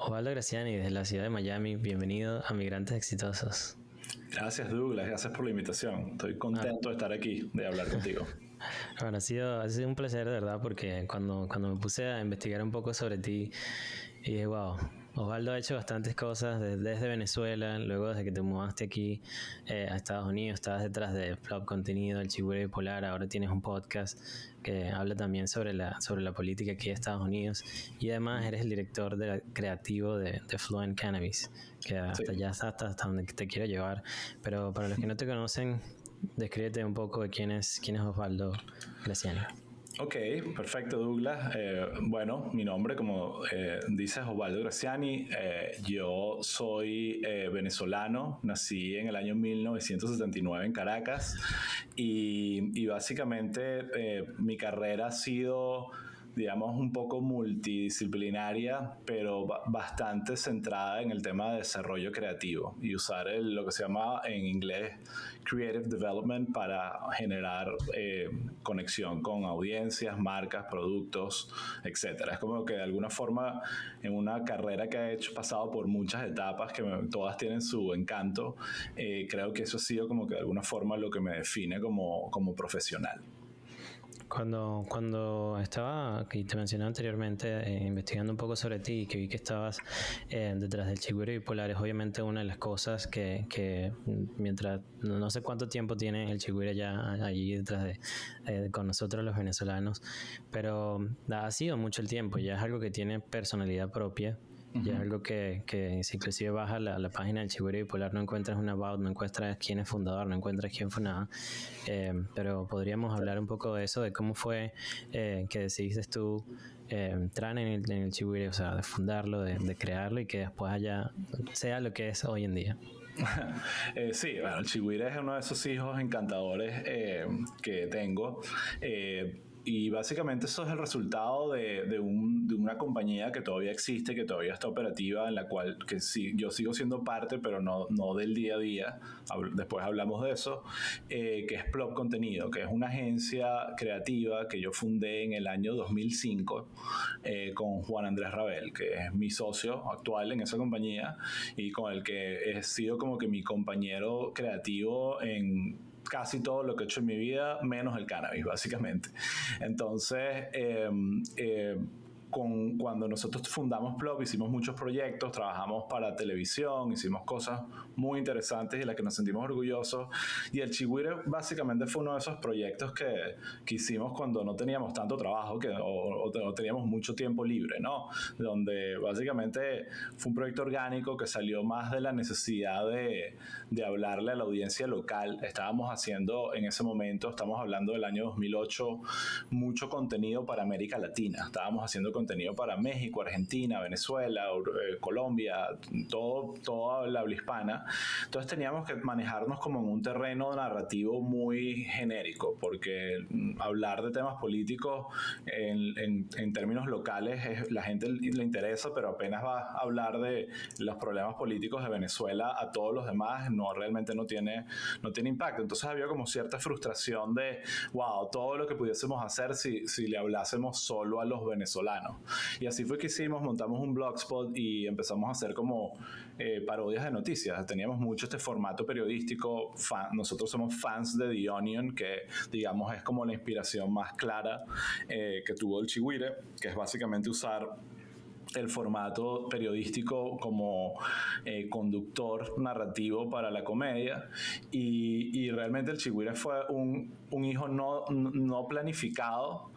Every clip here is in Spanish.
Osvaldo Graciani, desde la ciudad de Miami, bienvenido a Migrantes Exitosos. Gracias, Douglas, gracias por la invitación. Estoy contento de estar aquí, de hablar contigo. Bueno, ha sido un placer, de verdad, porque cuando me puse a investigar un poco sobre ti, y dije, wow, Osvaldo ha hecho bastantes cosas desde Venezuela, luego desde que te mudaste aquí a Estados Unidos, estabas detrás de Flop Contenido, El Chigüire Bipolar, ahora tienes un podcast que habla también sobre la política aquí de Estados Unidos, y además eres el director creativo de Fluent Cannabis, que hasta Sí. ya hasta donde te quiero llevar. Pero para los que no te conocen, descríbete un poco de quién es Osvaldo Graciani. Ok, perfecto, Douglas. Bueno, mi nombre, como dices, Osvaldo Graciani. Yo soy venezolano, nací en el año 1979 en Caracas y básicamente mi carrera ha sido, digamos, un poco multidisciplinaria, pero bastante centrada en el tema de desarrollo creativo y usar lo que se llama en inglés Creative Development para generar conexión con audiencias, marcas, productos, etcétera. Es como que de alguna forma en una carrera que he pasado por muchas etapas que todas tienen su encanto, creo que eso ha sido como que de alguna forma lo que me define como profesional. Cuando estaba, y te mencioné anteriormente, investigando un poco sobre ti, que vi que estabas detrás del Chigüire Bipolar, es obviamente una de las cosas que mientras, no sé cuánto tiempo tiene el Chigüire ya allí detrás con nosotros los venezolanos, pero ha sido mucho el tiempo, ya es algo que tiene personalidad propia. Y es algo que si inclusive vas a la página del Chigüire Bipolar, no encuentras un about, no encuentras quién es fundador, no encuentras quién fue nada. Pero podríamos hablar un poco de eso, de cómo fue que decidiste tú entrar en el Chigüire, o sea, de fundarlo, de crearlo y que después sea lo que es hoy en día. Sí, bueno, el Chigüire es uno de esos hijos encantadores que tengo. Y básicamente eso es el resultado de una compañía que todavía existe, que todavía está operativa, en la cual que sí, yo sigo siendo parte, pero no del día a día. Después hablamos de eso, que es Plop Contenido, que es una agencia creativa que yo fundé en el año 2005 con Juan Andrés Rabel, que es mi socio actual en esa compañía y con el que he sido como que mi compañero creativo en casi todo lo que he hecho en mi vida, menos el cannabis, básicamente. Entonces, cuando nosotros fundamos Plop, hicimos muchos proyectos, trabajamos para televisión, hicimos cosas muy interesantes y de las que nos sentimos orgullosos. Y el Chigüire básicamente fue uno de esos proyectos que hicimos cuando no teníamos tanto trabajo o teníamos mucho tiempo libre, ¿no? Donde básicamente fue un proyecto orgánico que salió más de la necesidad de hablarle a la audiencia local. Estábamos haciendo en ese momento, estamos hablando del año 2008, mucho contenido para América Latina. Estábamos haciendo contenido para México, Argentina, Venezuela, Colombia, toda la habla hispana. Entonces teníamos que manejarnos como en un terreno narrativo muy genérico, porque hablar de temas políticos en términos locales la gente le interesa, pero apenas va a hablar de los problemas políticos de Venezuela a todos los demás, realmente no tiene impacto. Entonces había como cierta frustración de, wow, todo lo que pudiésemos hacer si le hablásemos solo a los venezolanos. Y así fue que montamos un blogspot y empezamos a hacer como parodias de noticias. Teníamos mucho este formato periodístico. Nosotros somos fans de The Onion, que digamos es como la inspiración más clara que tuvo el Chigüire, que es básicamente usar el formato periodístico como conductor narrativo para la comedia y realmente el Chigüire fue un hijo no planificado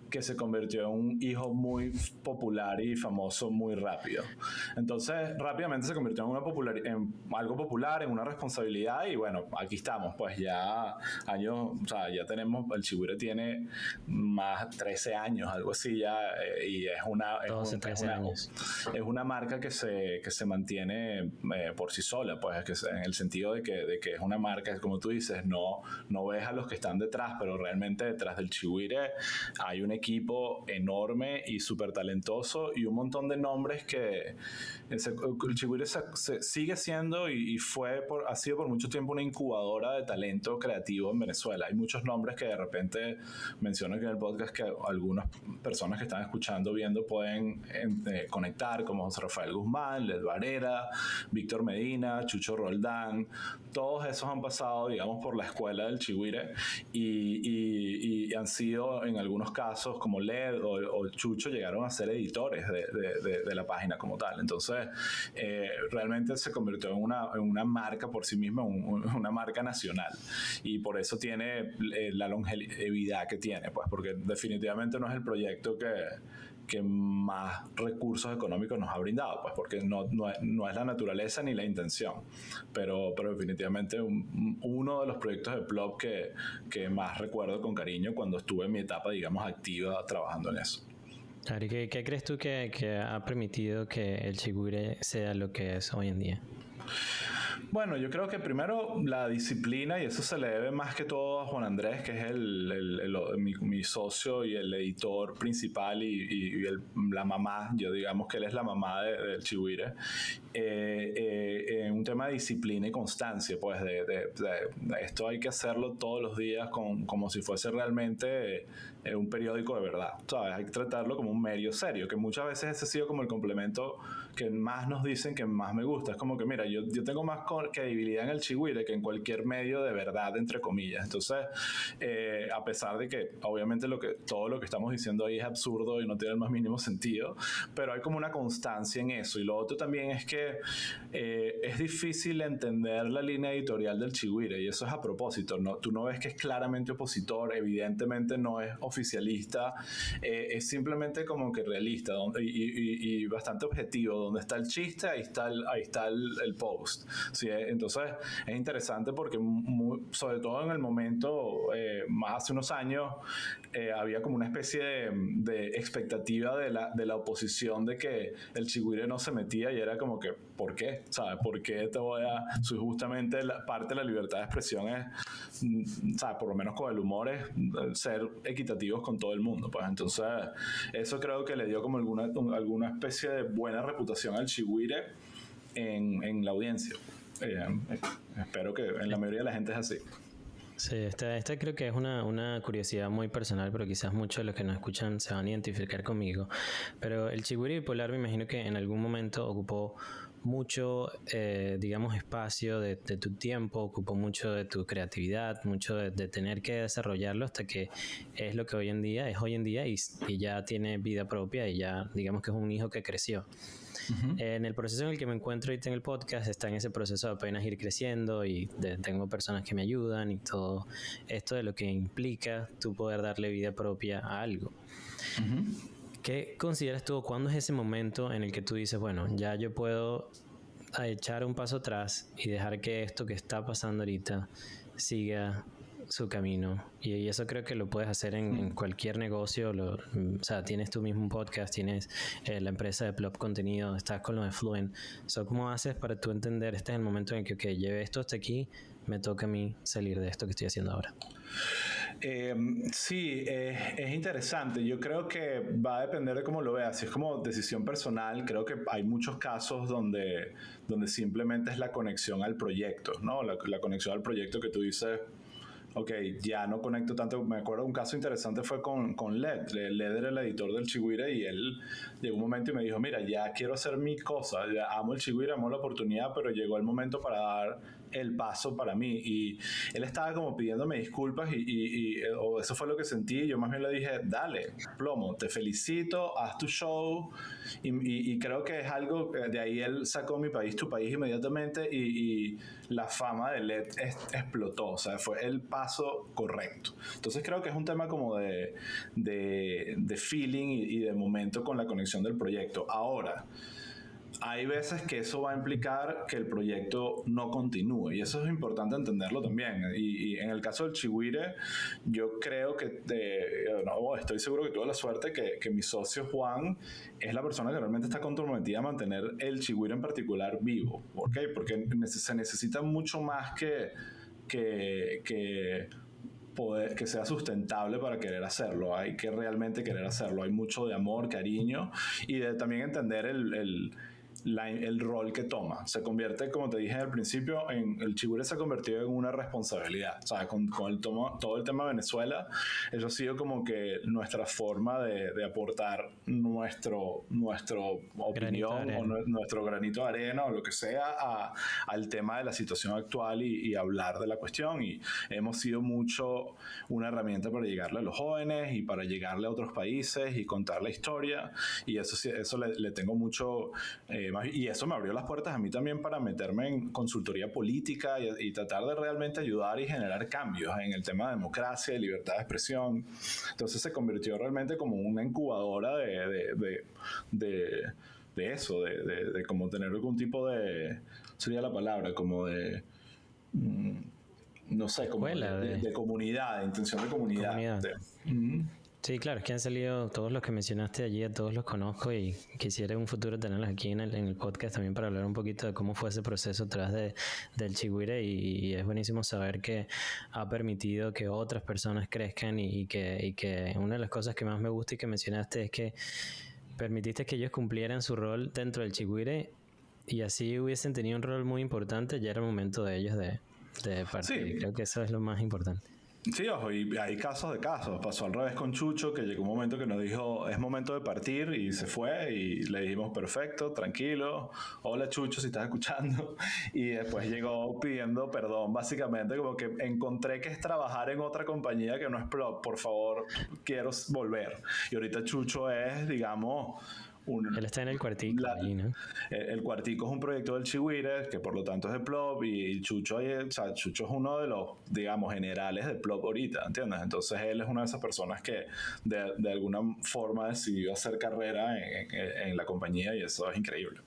que se convirtió en un hijo muy popular y famoso muy rápido. Entonces, rápidamente se convirtió en algo popular, en una responsabilidad y bueno, aquí estamos, pues ya ya tenemos, el Chigüire tiene más 13 años, algo así ya, y es una marca que se mantiene por sí sola, pues en el sentido de que es una marca, como tú dices, no ves a los que están detrás, pero realmente detrás del Chigüire hay un equipo enorme y súper talentoso y un montón de nombres que el Chigüire sigue siendo y ha sido por mucho tiempo una incubadora de talento creativo en Venezuela. Hay muchos nombres que de repente menciono aquí en el podcast que algunas personas que están escuchando, viendo, pueden conectar, como José Rafael Guzmán, Led Varela, Víctor Medina, Chucho Roldán. Todos esos han pasado, digamos, por la escuela del Chigüire y han sido, en algunos casos, como Led o Chucho, llegaron a ser editores de la página como tal. Entonces, realmente se convirtió en una marca por sí misma, una marca nacional. Y por eso tiene la longevidad que tiene, pues, porque definitivamente no es el proyecto que más recursos económicos nos ha brindado, pues, porque no es la naturaleza ni la intención, pero definitivamente uno de los proyectos de Plop que más recuerdo con cariño cuando estuve en mi etapa, digamos, activa trabajando en eso. Claro, ¿y qué crees tú que ha permitido que el Chigüire sea lo que es hoy en día? Bueno, yo creo que primero la disciplina, y eso se le debe más que todo a Juan Andrés, que es mi socio y el editor principal y la mamá, yo digamos que él es la mamá del Chigüire. Un tema de disciplina y constancia, pues de esto hay que hacerlo todos los días como si fuese realmente un periódico de verdad, ¿sabes? Hay que tratarlo como un medio serio, que muchas veces ese ha sido como el complemento que más nos dicen que más me gusta. Es como que, mira, yo tengo más credibilidad en el Chigüire que en cualquier medio de verdad, entre comillas. Entonces, a pesar de que obviamente todo lo que estamos diciendo ahí es absurdo y no tiene el más mínimo sentido, pero hay como una constancia en eso. Y lo otro también es que es difícil entender la línea editorial del Chigüire, y eso es a propósito, ¿no? Tú no ves que es claramente opositor, evidentemente no es oficialista, es simplemente como que realista y bastante objetivo. Donde está el chiste, ahí está el post. ¿Sí? Entonces es interesante porque sobre todo en el momento, más hace unos años, había como una especie de expectativa de la oposición de que el Chigüire no se metía, y era como que, ¿por qué? ¿Sabes? ¿Por qué justamente parte de la libertad de expresión es, ¿sabes? Por lo menos con el humor, es ser equitativos con todo el mundo, pues. Entonces eso creo que le dio como alguna especie de buena reputación al Chigüire en la audiencia. Espero que en la mayoría de la gente es así. Sí, esta creo que es una curiosidad muy personal, pero quizás muchos de los que nos escuchan se van a identificar conmigo. Pero el Chigüire Bipolar, me imagino que en algún momento ocupó mucho, digamos, espacio de tu tiempo, ocupó mucho de tu creatividad, mucho de tener que desarrollarlo hasta que es lo que hoy en día y ya tiene vida propia y ya, digamos que es un hijo que creció. Uh-huh. En el proceso en el que me encuentro ahorita en el podcast, está en ese proceso de apenas ir creciendo y tengo personas que me ayudan y todo esto de lo que implica tú poder darle vida propia a algo. Uh-huh. ¿Qué consideras tú? ¿Cuándo es ese momento en el que tú dices, bueno, ya yo puedo echar un paso atrás y dejar que esto que está pasando ahorita siga su camino? Y eso creo que lo puedes hacer en cualquier negocio. O sea, tienes tú mismo un podcast, tienes la empresa de Plop Contenido, estás con lo de Fluent. ¿Cómo haces para tú entender este es el momento en el que lleve esto hasta aquí, me toca a mí salir de esto que estoy haciendo ahora? Sí, es interesante. Yo creo que va a depender de cómo lo veas. Si es como decisión personal, creo que hay muchos casos donde simplemente es la conexión al proyecto, ¿no? La conexión al proyecto que tú dices, ok, ya no conecto tanto. Me acuerdo un caso interesante fue con Led. Led era el editor del Chigüire y él llegó un momento y me dijo, mira, ya quiero hacer mi cosa, ya amo el Chigüire, amo la oportunidad, pero llegó el momento para dar el paso para mí. Y él estaba como pidiéndome disculpas o eso fue lo que sentí. Yo más bien le dije, dale, plomo, te felicito, haz tu show. Y creo que es algo, de ahí él sacó Mi País, Tu País inmediatamente y la fama de Led explotó. O sea, fue el paso correcto. Entonces creo que es un tema como de feeling y de momento con la conexión del proyecto. Ahora, hay veces que eso va a implicar que el proyecto no continúe, y eso es importante entenderlo también. Y en el caso del Chigüire, yo creo que estoy seguro que tuve la suerte que mi socio Juan es la persona que realmente está comprometida a mantener el Chigüire en particular vivo. ¿Por qué? Porque se necesita mucho más que que sea sustentable para querer hacerlo. Hay que realmente querer hacerlo. Hay mucho de amor, cariño y de también entender el rol que toma. Se convierte, como te dije al principio, el Chigüire se ha convertido en una responsabilidad. O sea, con todo el tema de Venezuela, eso ha sido como que nuestra forma de aportar nuestro opinión o nuestro granito de arena o lo que sea al tema de la situación actual y hablar de la cuestión. Y hemos sido mucho una herramienta para llegarle a los jóvenes y para llegarle a otros países y contar la historia. Y eso le tengo mucho... y eso me abrió las puertas a mí también para meterme en consultoría política y tratar de realmente ayudar y generar cambios en el tema de democracia y libertad de expresión. Entonces se convirtió realmente como una incubadora de eso, de como tener algún tipo de, sería la palabra, como de... no sé, como de comunidad, de intención de comunidad. Sí, claro, es que han salido todos los que mencionaste allí, a todos los conozco y quisiera en un futuro tenerlos aquí en el podcast también para hablar un poquito de cómo fue ese proceso tras del Chigüire y es buenísimo saber que ha permitido que otras personas crezcan y que una de las cosas que más me gusta y que mencionaste es que permitiste que ellos cumplieran su rol dentro del Chigüire y así hubiesen tenido un rol muy importante, ya era el momento de ellos de partir. Sí. Creo que eso es lo más importante. Sí, ojo, y hay casos de casos. Pasó al revés con Chucho, que llegó un momento que nos dijo, es momento de partir, y se fue, y le dijimos, perfecto, tranquilo, hola Chucho, si estás escuchando, y después llegó pidiendo perdón, básicamente, como que encontré que es trabajar en otra compañía que no es Plop, por favor, quiero volver. Y ahorita Chucho es, digamos... Él está en el Cuartico ahí, ¿no? El Cuartico es un proyecto del Chigüire, que por lo tanto es de Plop, y Chucho, Chucho es uno de los, digamos, generales de Plop ahorita, ¿entiendes? Entonces él es una de esas personas que de alguna forma decidió hacer carrera en la compañía y eso es increíble.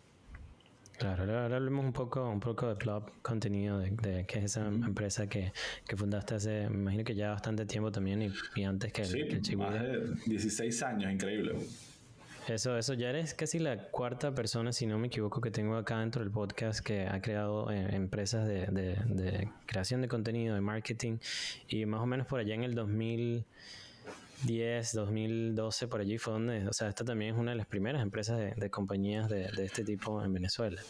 Claro, ahora hablemos un poco de Plop Contenido, de que es esa empresa que fundaste hace, me imagino que ya bastante tiempo también y antes que el Chigüire. Más de 16 años, increíble. Eso, ya eres casi la cuarta persona, si no me equivoco, que tengo acá dentro del podcast que ha creado empresas de creación de contenido, de marketing, y más o menos por allá en el 2010, 2012, por allí fue donde, o sea, esta también es una de las primeras empresas de compañías de este tipo en Venezuela.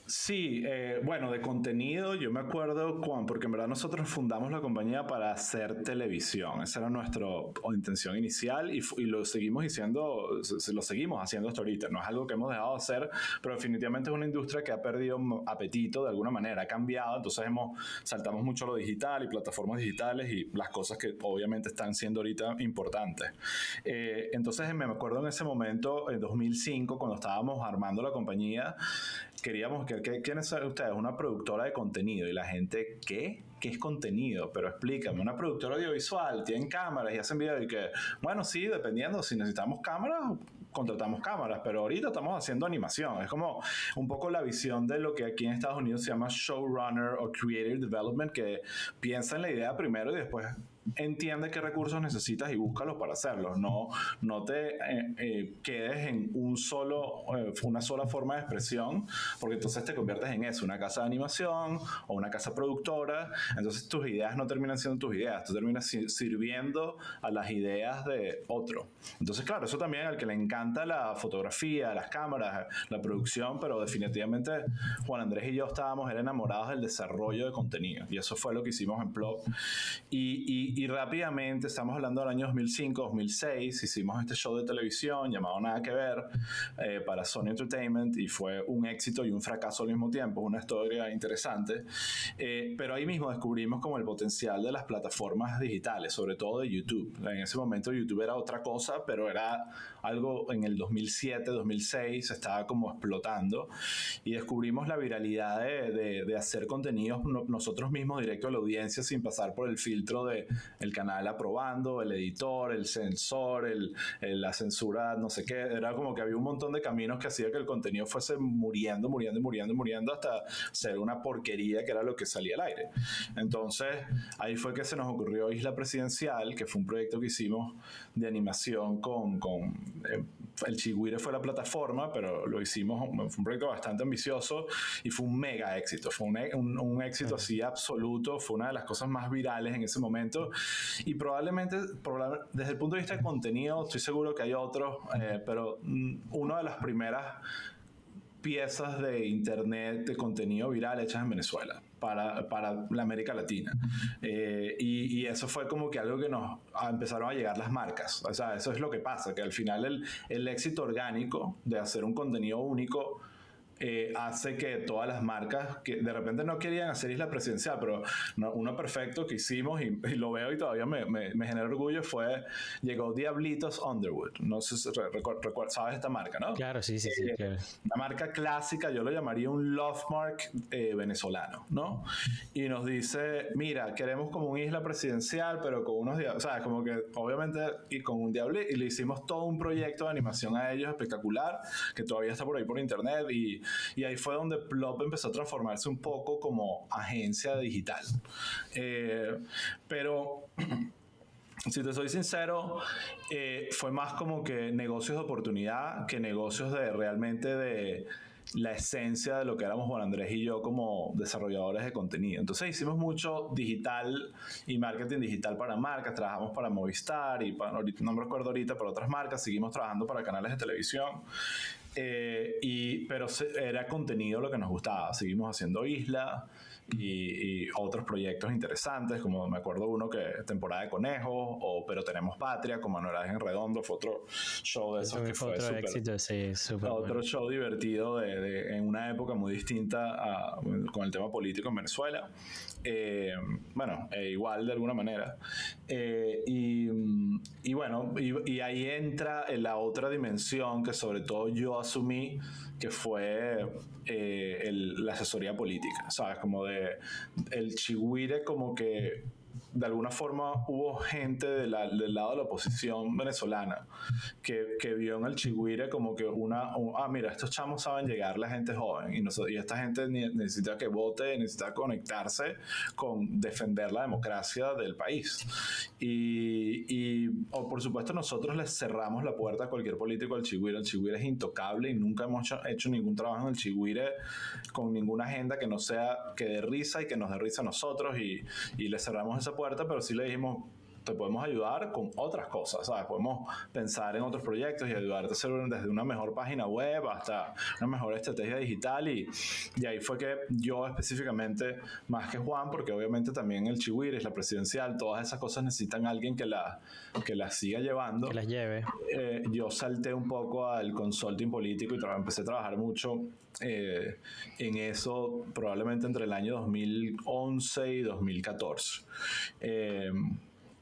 Sí, bueno, de contenido yo me acuerdo porque en verdad nosotros fundamos la compañía para hacer televisión. Esa era nuestra intención inicial y lo seguimos haciendo hasta ahorita. No es algo que hemos dejado de hacer, pero definitivamente es una industria que ha perdido apetito de alguna manera, ha cambiado. Entonces saltamos mucho a lo digital y plataformas digitales y las cosas que obviamente están siendo ahorita importantes. Entonces me acuerdo en ese momento, en 2005, cuando estábamos armando la compañía, queríamos ¿quiénes son ustedes? Una productora de contenido. Y la gente, ¿qué? ¿Qué es contenido? Pero explícame, una productora audiovisual, tienen cámaras y hacen videos y que, bueno, sí, dependiendo, si necesitamos cámaras, contratamos cámaras, pero ahorita estamos haciendo animación. Es como un poco la visión de lo que aquí en Estados Unidos se llama showrunner o creative development, que piensa en la idea primero y después entiende qué recursos necesitas y búscalos para hacerlos. No te quedes en una sola forma de expresión, porque entonces te conviertes en eso, una casa de animación o una casa productora. Entonces tus ideas no terminan siendo tus ideas, tú terminas sirviendo a las ideas de otro. Entonces, claro, eso también al que le encanta la fotografía, las cámaras, la producción, pero definitivamente Juan Andrés y yo estábamos enamorados del desarrollo de contenido, y eso fue lo que hicimos en Plop. Y rápidamente, estamos hablando del año 2005, 2006, hicimos este show de televisión llamado Nada que Ver para Sony Entertainment, y fue un éxito y un fracaso al mismo tiempo, una historia interesante, pero ahí mismo descubrimos como el potencial de las plataformas digitales, sobre todo de YouTube. En ese momento YouTube era otra cosa, pero era algo en el 2007, 2006, estaba como explotando, y descubrimos la viralidad de hacer contenidos nosotros mismos directo a la audiencia sin pasar por el filtro de el canal aprobando, el editor, el censor, la censura, no sé qué. Era como que había un montón de caminos que hacía que el contenido fuese muriendo hasta ser una porquería que era lo que salía al aire. Entonces ahí fue que se nos ocurrió Isla Presidencial, que fue un proyecto que hicimos de animación con el Chigüire fue la plataforma, pero lo hicimos, fue un proyecto bastante ambicioso y fue un mega éxito, fue un éxito así absoluto, fue una de las cosas más virales en ese momento y probablemente desde el punto de vista de contenido, estoy seguro que hay otros, pero una de las primeras piezas de internet de contenido viral hechas en Venezuela para la América Latina. Y eso fue como que algo que nos empezaron a llegar las marcas. O sea, eso es lo que pasa, que al final el éxito orgánico de hacer un contenido único hace que todas las marcas que de repente no querían hacer Isla Presidencial, pero uno perfecto que hicimos y lo veo y todavía me genera orgullo llegó Diablitos Underwood. No sé si sabes esta marca, ¿no? Claro, sí, claro. Una marca clásica, yo lo llamaría un love mark venezolano, ¿no? Y nos dice, mira, queremos como un Isla Presidencial, pero con unos diablos, o sea, como que obviamente y con un diablo, y le hicimos todo un proyecto de animación a ellos espectacular, que todavía está por ahí por internet, y ahí fue donde Plop empezó a transformarse un poco como agencia digital. Pero si te soy sincero, fue más como que negocios de oportunidad que negocios de realmente de la esencia de lo que éramos Juan Andrés y yo como desarrolladores de contenido. Entonces hicimos mucho digital y marketing digital para marcas, trabajamos para Movistar y no me recuerdo ahorita, para otras marcas, seguimos trabajando para canales de televisión. Pero era contenido lo que nos gustaba. Seguimos haciendo Isla y otros proyectos interesantes, como me acuerdo uno que Temporada de Conejos o Pero Tenemos Patria con Manuel Ángel Redondo, fue otro show de esos que fue otro éxito, sí, súper otro bueno. show divertido en una época muy distinta con el tema político en Venezuela, igual de alguna manera, y bueno, y ahí entra en la otra dimensión que sobre todo yo asumí, que fue la asesoría política, ¿sabes? Como el Chigüire, como que de alguna forma hubo gente del lado de la oposición venezolana que vio en el Chigüire como que mira, estos chamos saben llegar a la gente joven y esta gente necesita que vote, necesita conectarse con defender la democracia del país. Por supuesto nosotros les cerramos la puerta a cualquier político del Chigüire. El Chigüire es intocable y nunca hemos hecho ningún trabajo en el Chigüire con ninguna agenda que no sea que dé risa y que nos dé risa a nosotros, y les cerramos esa puerta, pero sí le dijimos, te podemos ayudar con otras cosas, ¿sabes? Podemos pensar en otros proyectos y ayudarte a hacer desde una mejor página web hasta una mejor estrategia digital, y ahí fue que yo específicamente, más que Juan, porque obviamente también el Chigüire es la presidencial, todas esas cosas necesitan a alguien que las siga llevando. Que las lleve. Yo salté un poco al consulting político y empecé a trabajar mucho en eso, probablemente entre el año 2011 y 2014.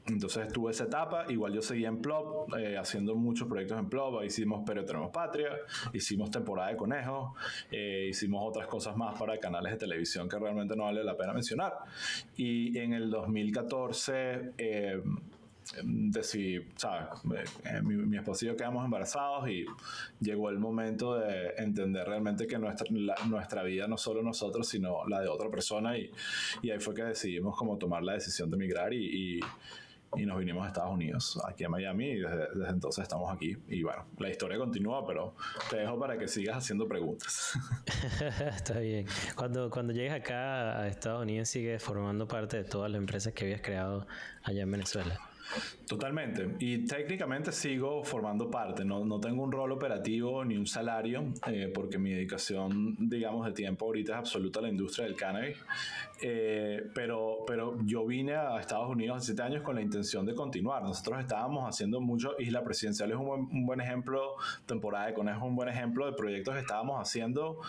Entonces tuve esa etapa, igual yo seguía en Plop, haciendo muchos proyectos en Plop, hicimos Pero Tenemos Patria, hicimos Temporada de Conejos, hicimos otras cosas más para canales de televisión que realmente no vale la pena mencionar. Y en el 2014 decidí, ¿sabes? Mi esposo y yo quedamos embarazados y llegó el momento de entender realmente que nuestra vida no solo nosotros, sino la de otra persona, y ahí fue que decidimos como tomar la decisión de emigrar y nos vinimos a Estados Unidos, aquí a Miami, y desde entonces estamos aquí. Y bueno, la historia continúa, pero te dejo para que sigas haciendo preguntas. Está bien. Cuando llegues acá a Estados Unidos, ¿sigues formando parte de todas las empresas que habías creado allá en Venezuela? Totalmente, y técnicamente sigo formando parte, no tengo un rol operativo ni un salario, porque mi dedicación, digamos, de tiempo ahorita es absoluta a la industria del cannabis, pero yo vine a Estados Unidos hace 7 años con la intención de continuar. Nosotros estábamos haciendo mucho, Isla Presidencial es un buen ejemplo, Temporada de Conejos es un buen ejemplo de proyectos que estábamos haciendo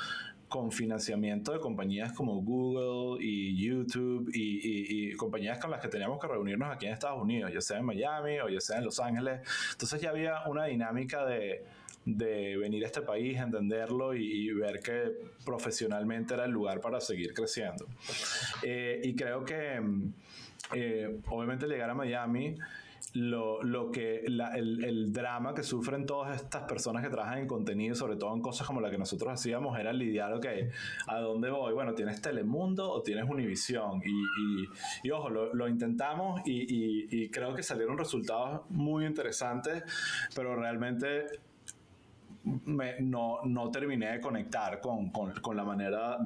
con financiamiento de compañías como Google y YouTube y compañías con las que teníamos que reunirnos aquí en Estados Unidos, ya sea en Miami o ya sea en Los Ángeles. Entonces ya había una dinámica de venir a este país, entenderlo y ver que profesionalmente era el lugar para seguir creciendo. Y creo que obviamente llegar a Miami, el drama que sufren todas estas personas que trabajan en contenido, sobre todo en cosas como la que nosotros hacíamos, era lidiar, ¿a dónde voy? Bueno, ¿tienes Telemundo o tienes Univisión? Y ojo, lo intentamos y creo que salieron resultados muy interesantes, pero realmente no terminé de conectar con la manera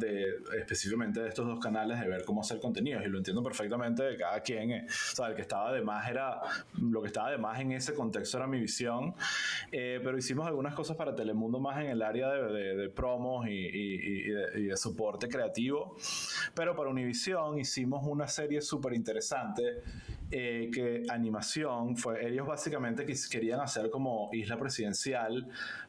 específicamente de estos dos canales de ver cómo hacer contenidos, y lo entiendo perfectamente de cada quien. O sea, lo que estaba de más en ese contexto era mi visión, pero hicimos algunas cosas para Telemundo más en el área de promos y de soporte creativo, pero para Univision hicimos una serie súper interesante, que animación ellos básicamente querían hacer como Isla Presidencial,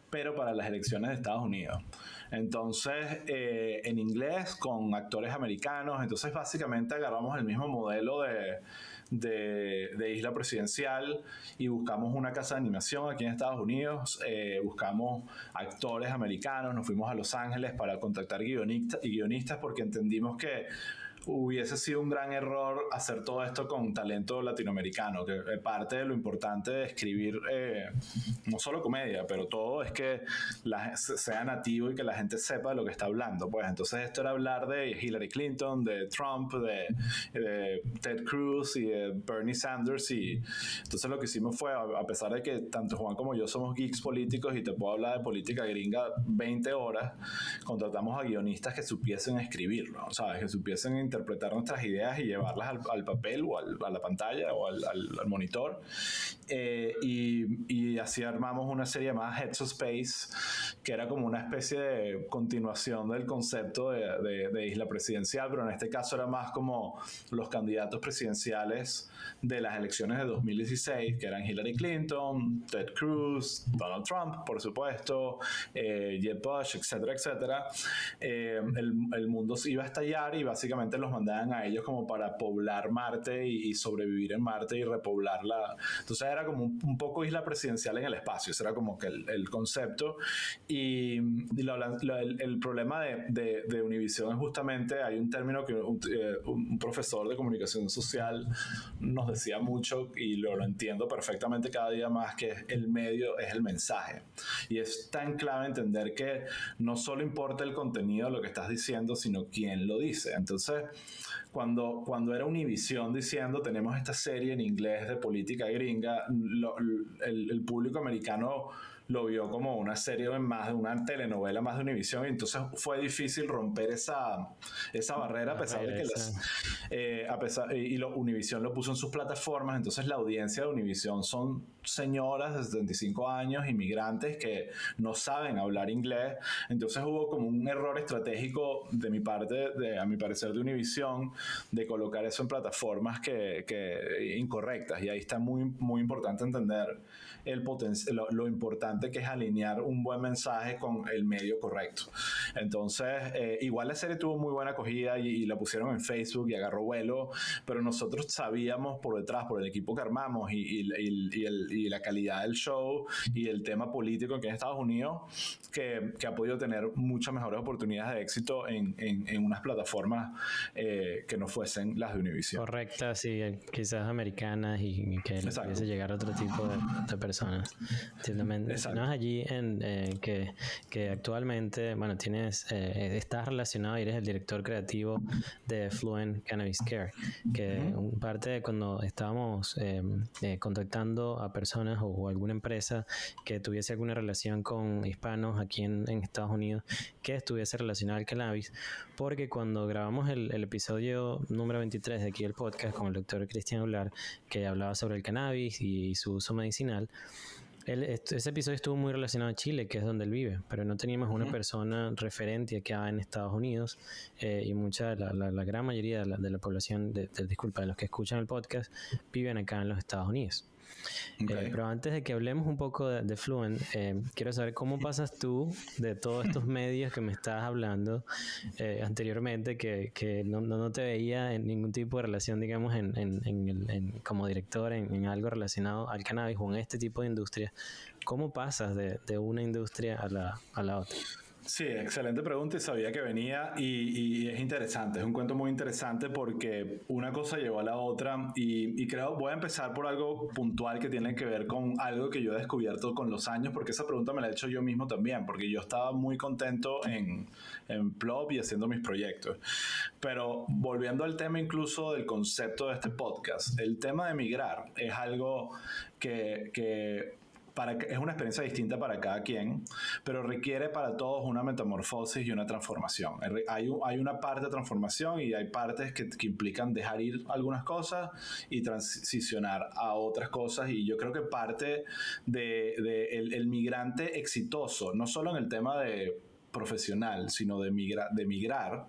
pero para las elecciones de Estados Unidos. Entonces, en inglés, con actores americanos. Entonces, básicamente agarramos el mismo modelo de Isla Presidencial y buscamos una casa de animación aquí en Estados Unidos, buscamos actores americanos, nos fuimos a Los Ángeles para contactar guionistas porque entendimos que hubiese sido un gran error hacer todo esto con talento latinoamericano, que parte de lo importante de escribir no solo comedia, pero todo es que sea nativo y que la gente sepa de lo que está hablando. Pues entonces esto era hablar de Hillary Clinton, de Trump, de Ted Cruz y de Bernie Sanders, y entonces lo que hicimos fue, a pesar de que tanto Juan como yo somos geeks políticos y te puedo hablar de política gringa 20 horas, contratamos a guionistas que supiesen escribirlo, ¿sabes? Que supiesen interpretar nuestras ideas y llevarlas al papel o a la pantalla o al monitor, y así armamos una serie llamada Heads of Space, que era como una especie de continuación del concepto de Isla Presidencial, pero en este caso era más como los candidatos presidenciales de las elecciones de 2016, que eran Hillary Clinton, Ted Cruz, Donald Trump, por supuesto, Jeb Bush, etcétera, etcétera. El mundo iba a estallar y básicamente los mandaban a ellos como para poblar Marte y sobrevivir en Marte y repoblarla. Entonces era como un poco Isla Presidencial en el espacio. Ese era como que el concepto. Y el problema de Univision es justamente, hay un término que un profesor de comunicación social nos decía mucho, y lo entiendo perfectamente cada día más, que el medio es el mensaje. Y es tan clave entender que no solo importa el contenido de lo que estás diciendo, sino quién lo dice. Entonces, cuando era Univision diciendo tenemos esta serie en inglés de política gringa, el público americano lo vio como una serie más de una telenovela más de Univision, y entonces fue difícil romper esa barrera, a pesar de que Univision lo puso en sus plataformas. Entonces la audiencia de Univision son señoras de 75 años, inmigrantes que no saben hablar inglés. Entonces hubo como un error estratégico de mi parte, a mi parecer, de Univision, de colocar eso en plataformas que incorrectas, y ahí está muy, muy importante entender lo importante que es alinear un buen mensaje con el medio correcto. Entonces, igual la serie tuvo muy buena acogida y la pusieron en Facebook y agarró vuelo, pero nosotros sabíamos por detrás, por el equipo que armamos y la calidad del show y el tema político que en Estados Unidos, que ha podido tener muchas mejores oportunidades de éxito en unas plataformas que no fuesen las de Univision. Correctas y quizás americanas, y que pudiese llegar a otro tipo de personas. Mencionabas allí que actualmente, bueno, estás relacionado y eres el director creativo de Fluent Cannabis Care, que parte de cuando estábamos contactando a personas o alguna empresa que tuviese alguna relación con hispanos aquí en Estados Unidos, que estuviese relacionada al cannabis, porque cuando grabamos el episodio número 23 de aquí del podcast con el doctor Cristian Ular, que hablaba sobre el cannabis y su uso medicinal, ese episodio estuvo muy relacionado a Chile, que es donde él vive, pero no teníamos una persona referente acá en Estados Unidos, y la gran mayoría de la población, de los que escuchan el podcast, viven acá en los Estados Unidos. Okay. Pero antes de que hablemos un poco de Fluent, quiero saber cómo pasas tú de todos estos medios que me estabas hablando anteriormente, que no te veía en ningún tipo de relación, digamos, como director en algo relacionado al cannabis o en este tipo de industria. ¿Cómo pasas de una industria a la otra? Sí, excelente pregunta, y sabía que venía, y es interesante, es un cuento muy interesante porque una cosa llevó a la otra, y creo, voy a empezar por algo puntual que tiene que ver con algo que yo he descubierto con los años, porque esa pregunta me la he hecho yo mismo también, porque yo estaba muy contento en Plop y haciendo mis proyectos. Pero volviendo al tema incluso del concepto de este podcast, el tema de migrar es algo que es una experiencia distinta para cada quien, pero requiere para todos una metamorfosis y una transformación. Hay una parte de transformación y hay partes que implican dejar ir algunas cosas y transicionar a otras cosas, y yo creo que parte de el migrante exitoso, no solo en el tema de profesional, sino de migrar,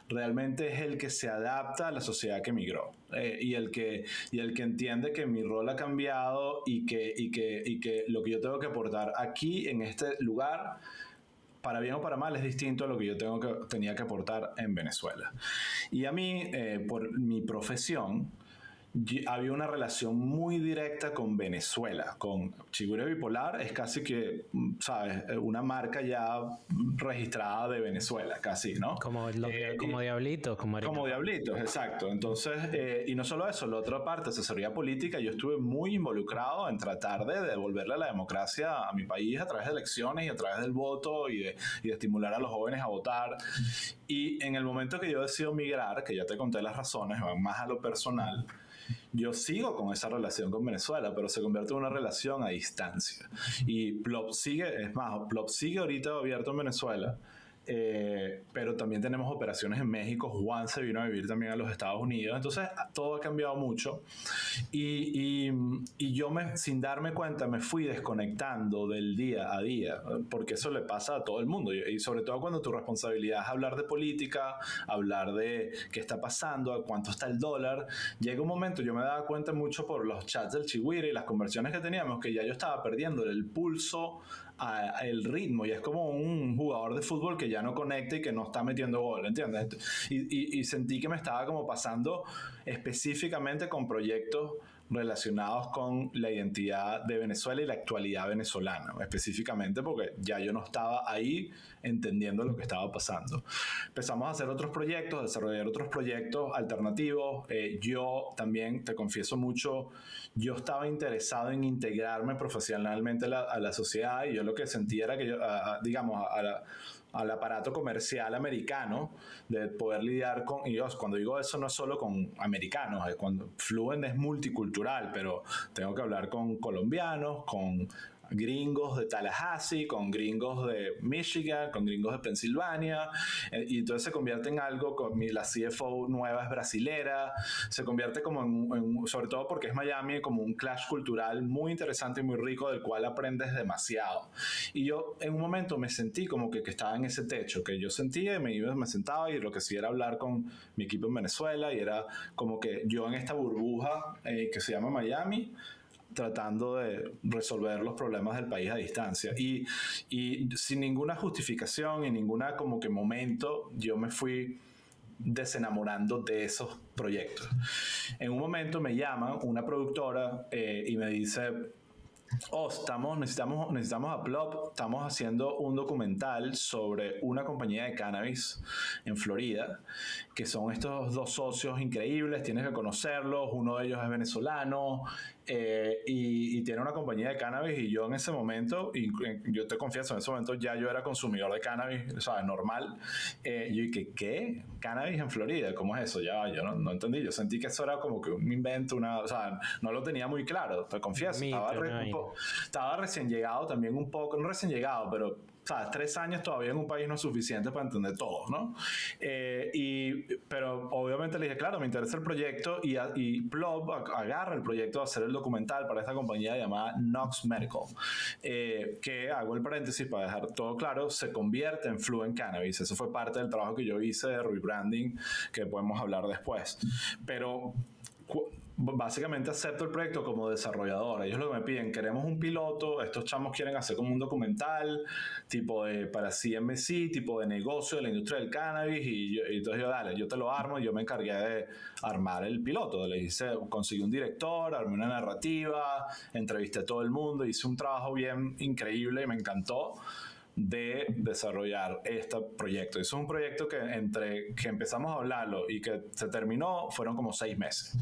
realmente es el que se adapta a la sociedad que migró, y el que entiende que mi rol ha cambiado y que lo que yo tengo que aportar aquí en este lugar, para bien o para mal, es distinto a lo que yo tenía que aportar en Venezuela. Y a mí, por mi profesión, había una relación muy directa con Venezuela, con Chigüire Bipolar. Es casi que, ¿sabes? Una marca ya registrada de Venezuela, casi, ¿no? Como Diablitos, como Diablitos, exacto. Entonces, y no solo eso, la otra parte, asesoría política, yo estuve muy involucrado en tratar de devolverle la democracia a mi país a través de elecciones y a través del voto y de estimular a los jóvenes a votar. Y en el momento que yo decido migrar, que ya te conté las razones, van más a lo personal, yo sigo con esa relación con Venezuela, pero se convierte en una relación a distancia. Y Plop sigue ahorita abierto en Venezuela, pero también tenemos operaciones en México. Juan se vino a vivir también a los Estados Unidos, entonces todo ha cambiado mucho, y yo sin darme cuenta me fui desconectando del día a día, porque eso le pasa a todo el mundo, y sobre todo cuando tu responsabilidad es hablar de política, hablar de qué está pasando, a cuánto está el dólar. Llega un momento, yo me daba cuenta mucho por los chats del Chigüire y las conversaciones que teníamos, que ya yo estaba perdiendo el pulso el ritmo, y es como un jugador de fútbol que ya no conecta y que no está metiendo gol, ¿entiendes? Y sentí que me estaba como pasando específicamente con proyectos relacionados con la identidad de Venezuela y la actualidad venezolana, específicamente porque ya yo no estaba ahí entendiendo lo que estaba pasando. Empezamos a hacer otros proyectos, a desarrollar otros proyectos alternativos. Yo también, te confieso mucho, yo estaba interesado en integrarme profesionalmente a la sociedad, y yo lo que sentía era que yo, digamos, al aparato comercial americano, de poder lidiar con, y cuando digo eso no es solo con americanos, cuando Fluent es multicultural, pero tengo que hablar con colombianos, con gringos de Tallahassee, con gringos de Michigan, con gringos de Pensilvania, y entonces se convierte en algo, la CFO nueva es brasilera, se convierte como sobre todo porque es Miami, como un clash cultural muy interesante y muy rico, del cual aprendes demasiado. Y yo en un momento me sentí como que estaba en ese techo, que yo sentía, me sentaba, y lo que sí era hablar con mi equipo en Venezuela, y era como que yo en esta burbuja que se llama Miami, tratando de resolver los problemas del país a distancia, y sin ninguna justificación y ninguna como que momento, yo me fui desenamorando de esos proyectos. En un momento me llama una productora y me dice: necesitamos a Plop, estamos haciendo un documental sobre una compañía de cannabis en Florida, que son estos dos socios increíbles, tienes que conocerlos, uno de ellos es venezolano, y tiene una compañía de cannabis. Y yo en ese momento, y yo te confieso, en ese momento ya yo era consumidor de cannabis, o sea, normal. Yo dije, ¿qué? ¿Cannabis en Florida? ¿Cómo es eso? Ya, yo no entendí, yo sentí que eso era como que un invento, o sea, no lo tenía muy claro, te confieso. Estaba recién llegado también un poco, no recién llegado, pero, ¿sabes? 3 años todavía en un país no es suficiente para entender todo, ¿no? Pero obviamente le dije, claro, me interesa el proyecto, y Plop agarra el proyecto de hacer el documental para esta compañía llamada Knox Medical, que, hago el paréntesis para dejar todo claro, se convierte en Fluent Cannabis. Eso fue parte del trabajo que yo hice de rebranding, que podemos hablar después. Pero básicamente acepto el proyecto como desarrollador. Ellos lo que me piden, queremos un piloto, estos chamos quieren hacer como un documental tipo para CNBC, tipo de negocio de la industria del cannabis, y entonces yo, dale, yo te lo armo. Y yo me encargué de armar el piloto, le hice, conseguí un director, armé una narrativa, entrevisté a todo el mundo, hice un trabajo bien increíble y me encantó de desarrollar este proyecto. Eso es un proyecto que entre que empezamos a hablarlo y que se terminó fueron como 6 meses.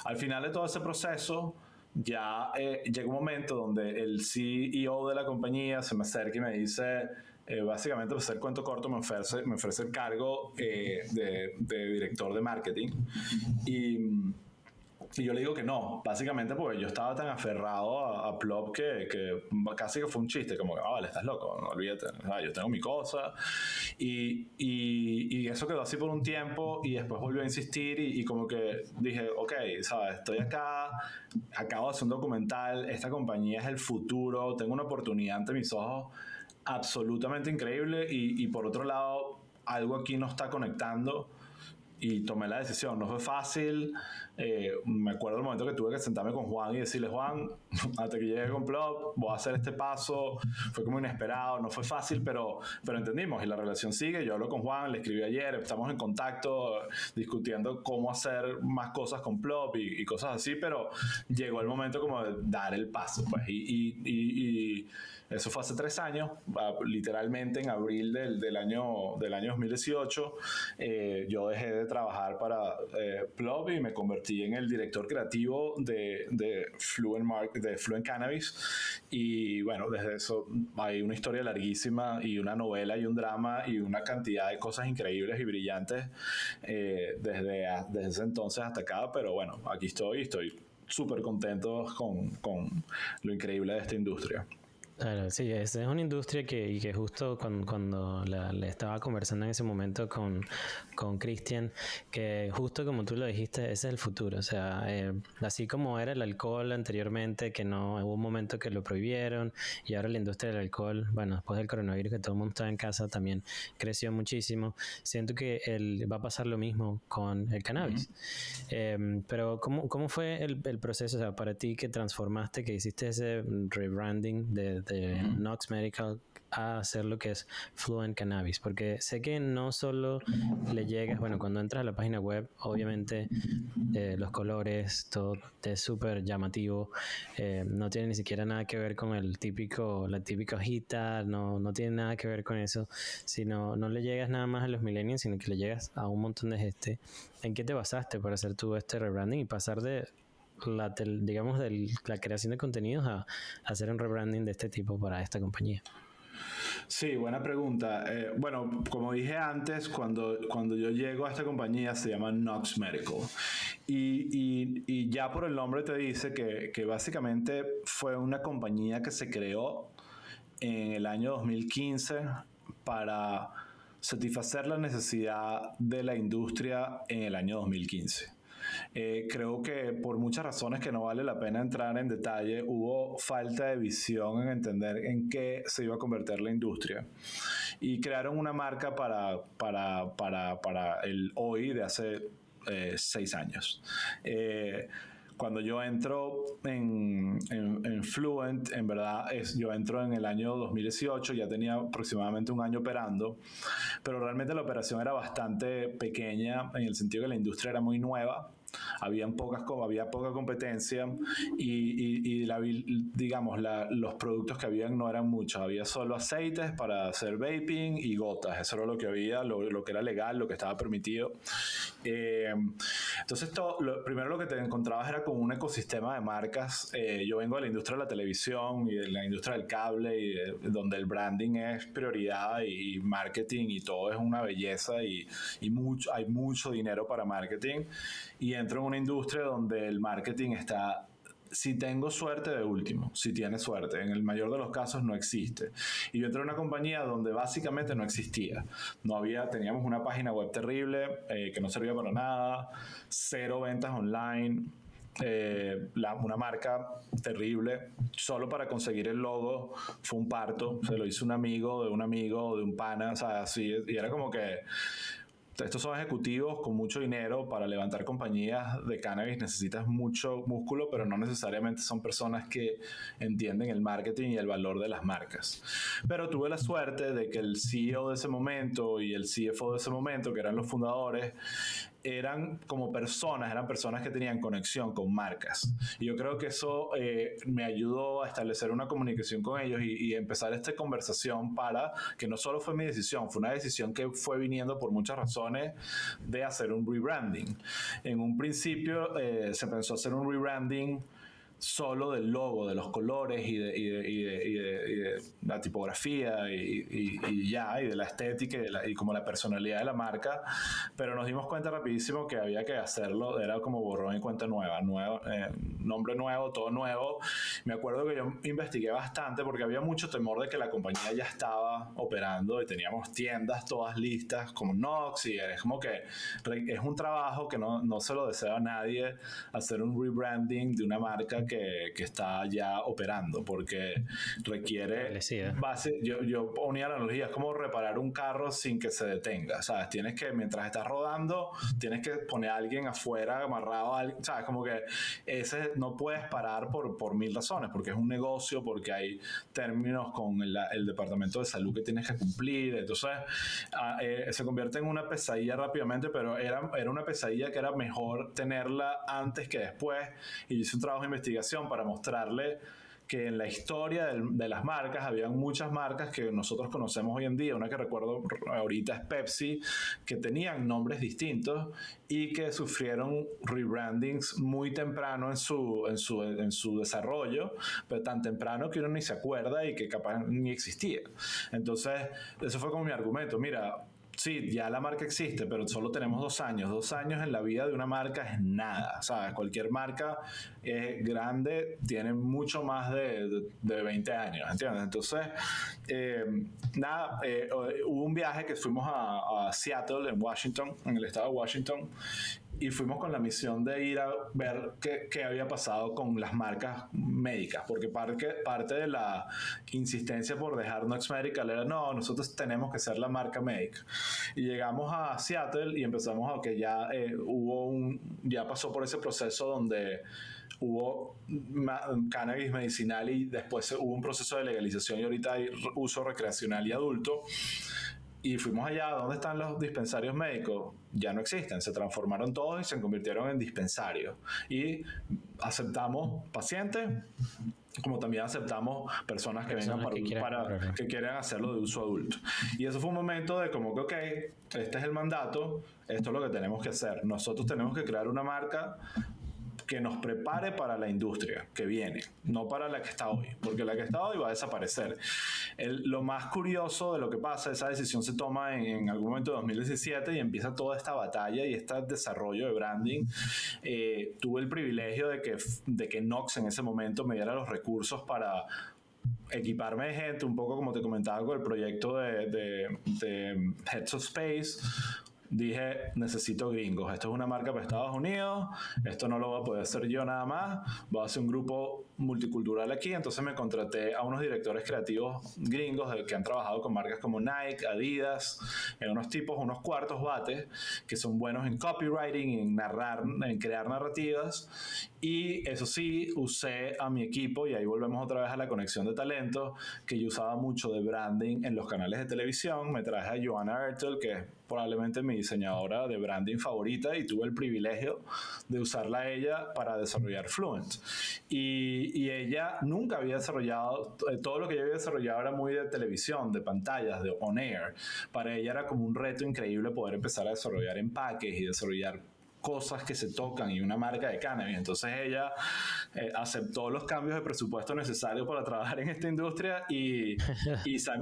Al final de todo ese proceso, ya llega un momento donde el CEO de la compañía se me acerca y me dice, básicamente, para hacer el cuento corto, me ofrece el cargo de director de marketing. Y yo le digo que no, básicamente porque yo estaba tan aferrado a Plop que casi que fue un chiste, como que, vale, estás loco, no olvídate, o sea, yo tengo mi cosa. Y eso quedó así por un tiempo y después volvió a insistir y como que dije, ok, sabes, estoy acá, acabo de hacer un documental, esta compañía es el futuro, tengo una oportunidad ante mis ojos absolutamente increíble y por otro lado, algo aquí no está conectando. Y tomé la decisión, no fue fácil, me acuerdo el momento que tuve que sentarme con Juan y decirle, Juan, hasta que llegue con Plop, voy a hacer este paso, fue como inesperado, no fue fácil, pero entendimos y la relación sigue. Yo hablo con Juan, le escribí ayer, estamos en contacto, discutiendo cómo hacer más cosas con Plop y cosas así, pero llegó el momento como de dar el paso, pues, y eso fue hace 3 años, literalmente en abril del año 2018, yo dejé de trabajar para Plop y me convertí en el director creativo de Fluent Cannabis. Y bueno, desde eso hay una historia larguísima y una novela y un drama y una cantidad de cosas increíbles y brillantes desde ese entonces hasta acá. Pero bueno, aquí estoy súper contento con lo increíble de esta industria. Claro, sí, es una industria que justo cuando le estaba conversando en ese momento con Cristian, que justo como tú lo dijiste, ese es el futuro. O sea, así como era el alcohol anteriormente, que no hubo un momento que lo prohibieron, y ahora la industria del alcohol, bueno, después del coronavirus, que todo el mundo estaba en casa, también creció muchísimo. Siento que va a pasar lo mismo con el cannabis. Pero ¿cómo fue el proceso? O sea, para ti que transformaste, que hiciste ese rebranding de Nox Medical a hacer lo que es Fluent Cannabis, porque sé que no solo le llegas, bueno, cuando entras a la página web, obviamente los colores, todo es súper llamativo, no tiene ni siquiera nada que ver con la típica hojita, no tiene nada que ver con eso, sino no le llegas nada más a los millennials, sino que le llegas a un montón de gente. ¿En qué te basaste para hacer tú este rebranding y pasar de la creación de contenidos a hacer un rebranding de este tipo para esta compañía? Sí, buena pregunta. Bueno, como dije antes, cuando yo llego a esta compañía se llama Nox Medical y ya por el nombre te dice que básicamente fue una compañía que se creó en el año 2015 para satisfacer la necesidad de la industria en el año 2015. Creo que por muchas razones que no vale la pena entrar en detalle, hubo falta de visión en entender en qué se iba a convertir la industria. Y crearon una marca para el hoy de hace 6 años. Cuando yo entro en Fluent, en verdad yo entro en el año 2018, ya tenía aproximadamente un año operando, pero realmente la operación era bastante pequeña en el sentido que la industria era muy nueva. Había poca competencia y los productos que habían no eran muchos. Había solo aceites para hacer vaping y gotas. Eso era lo que había, lo que era legal, lo que estaba permitido. Entonces, primero lo que te encontrabas era como un ecosistema de marcas. Yo vengo de la industria de la televisión y de la industria del cable, donde el branding es prioridad y marketing y todo es una belleza y hay mucho dinero para marketing. Y entro en una industria donde el marketing está, si tengo suerte, de último, si tienes suerte. En el mayor de los casos no existe. Y yo entré en una compañía donde básicamente no existía. Teníamos una página web terrible que no servía para nada, 0 ventas online. Una marca terrible, solo para conseguir el logo fue un parto, se lo hizo un amigo de un pana, o sea, así, y era como que estos son ejecutivos con mucho dinero. Para levantar compañías de cannabis necesitas mucho músculo, pero no necesariamente son personas que entienden el marketing y el valor de las marcas. Pero tuve la suerte de que el CEO de ese momento y el CFO de ese momento, que eran los fundadores, eran personas que tenían conexión con marcas. Y yo creo que eso me ayudó a establecer una comunicación con ellos y empezar esta conversación para que no solo fue mi decisión, fue una decisión que fue viniendo por muchas razones de hacer un rebranding. En un principio se pensó hacer un rebranding solo del logo, de los colores y de la tipografía y de la estética y como la personalidad de la marca, pero nos dimos cuenta rapidísimo que había que hacerlo, era como borrón y cuenta nueva, nombre nuevo, todo nuevo. Me acuerdo que yo investigué bastante porque había mucho temor de que la compañía ya estaba operando y teníamos tiendas todas listas como Knox, y es como que es un trabajo que no se lo desea a nadie, hacer un rebranding de una marca que está ya operando, porque requiere yo ponía la analogía, es como reparar un carro sin que se detenga, ¿sabes? Tienes que, mientras estás rodando, tienes que poner a alguien afuera amarrado a alguien, ¿sabes? Como que no puedes parar por mil razones, porque es un negocio, porque hay términos con el departamento de salud que tienes que cumplir, entonces se convierte en una pesadilla rápidamente, pero era una pesadilla que era mejor tenerla antes que después, y hice un trabajo de investigación para mostrarle que en la historia de las marcas había muchas marcas que nosotros conocemos hoy en día. Una que recuerdo ahorita es Pepsi, que tenían nombres distintos y que sufrieron rebrandings muy temprano en su desarrollo, pero tan temprano que uno ni se acuerda y que capaz ni existía. Entonces, eso fue como mi argumento. Mira, sí, ya la marca existe, pero solo tenemos 2 años. 2 años en la vida de una marca es nada, ¿sabes? Cualquier marca grande tiene mucho más de 20 años, ¿entiendes? Entonces, hubo un viaje que fuimos a Seattle, en Washington, en el estado de Washington, y fuimos con la misión de ir a ver qué había pasado con las marcas médicas, porque parte de la insistencia por dejar Knox Medical era, no, nosotros tenemos que ser la marca médica. Y llegamos a Seattle y empezamos a que ya ya pasó por ese proceso donde hubo cannabis medicinal y después hubo un proceso de legalización y ahorita hay uso recreacional y adulto. Y fuimos allá, ¿dónde están los dispensarios médicos? Ya no existen, se transformaron todos y se convirtieron en dispensarios. Y aceptamos pacientes, como también aceptamos personas que vengan que quieran hacerlo de uso adulto. Y eso fue un momento de como que, ok, este es el mandato, esto es lo que tenemos que hacer. Nosotros tenemos que crear una marca que nos prepare para la industria que viene, no para la que está hoy, porque la que está hoy va a desaparecer. Lo más curioso de lo que pasa, esa decisión se toma en algún momento de 2017 y empieza toda esta batalla y este desarrollo de branding. Tuve el privilegio de que Knox en ese momento me diera los recursos para equiparme de gente, un poco como te comentaba con el proyecto de Heads of Space. Dije, necesito gringos, esto es una marca para Estados Unidos, esto no lo voy a poder hacer yo nada más, voy a hacer un grupo multicultural aquí. Entonces me contraté a unos directores creativos gringos que han trabajado con marcas como Nike, Adidas, unos cuartos bates que son buenos en copywriting, en crear narrativas. Y eso sí, usé a mi equipo, y ahí volvemos otra vez a la conexión de talento, que yo usaba mucho de branding en los canales de televisión. Me traje a Joanna Ertel, que es probablemente mi diseñadora de branding favorita, y tuve el privilegio de usarla a ella para desarrollar Fluent. Y ella nunca había desarrollado, todo lo que yo había desarrollado era muy de televisión, de pantallas, de on air. Para ella era como un reto increíble poder empezar a desarrollar empaques y desarrollar cosas que se tocan y una marca de cannabis. Entonces ella aceptó los cambios de presupuesto necesarios para trabajar en esta industria y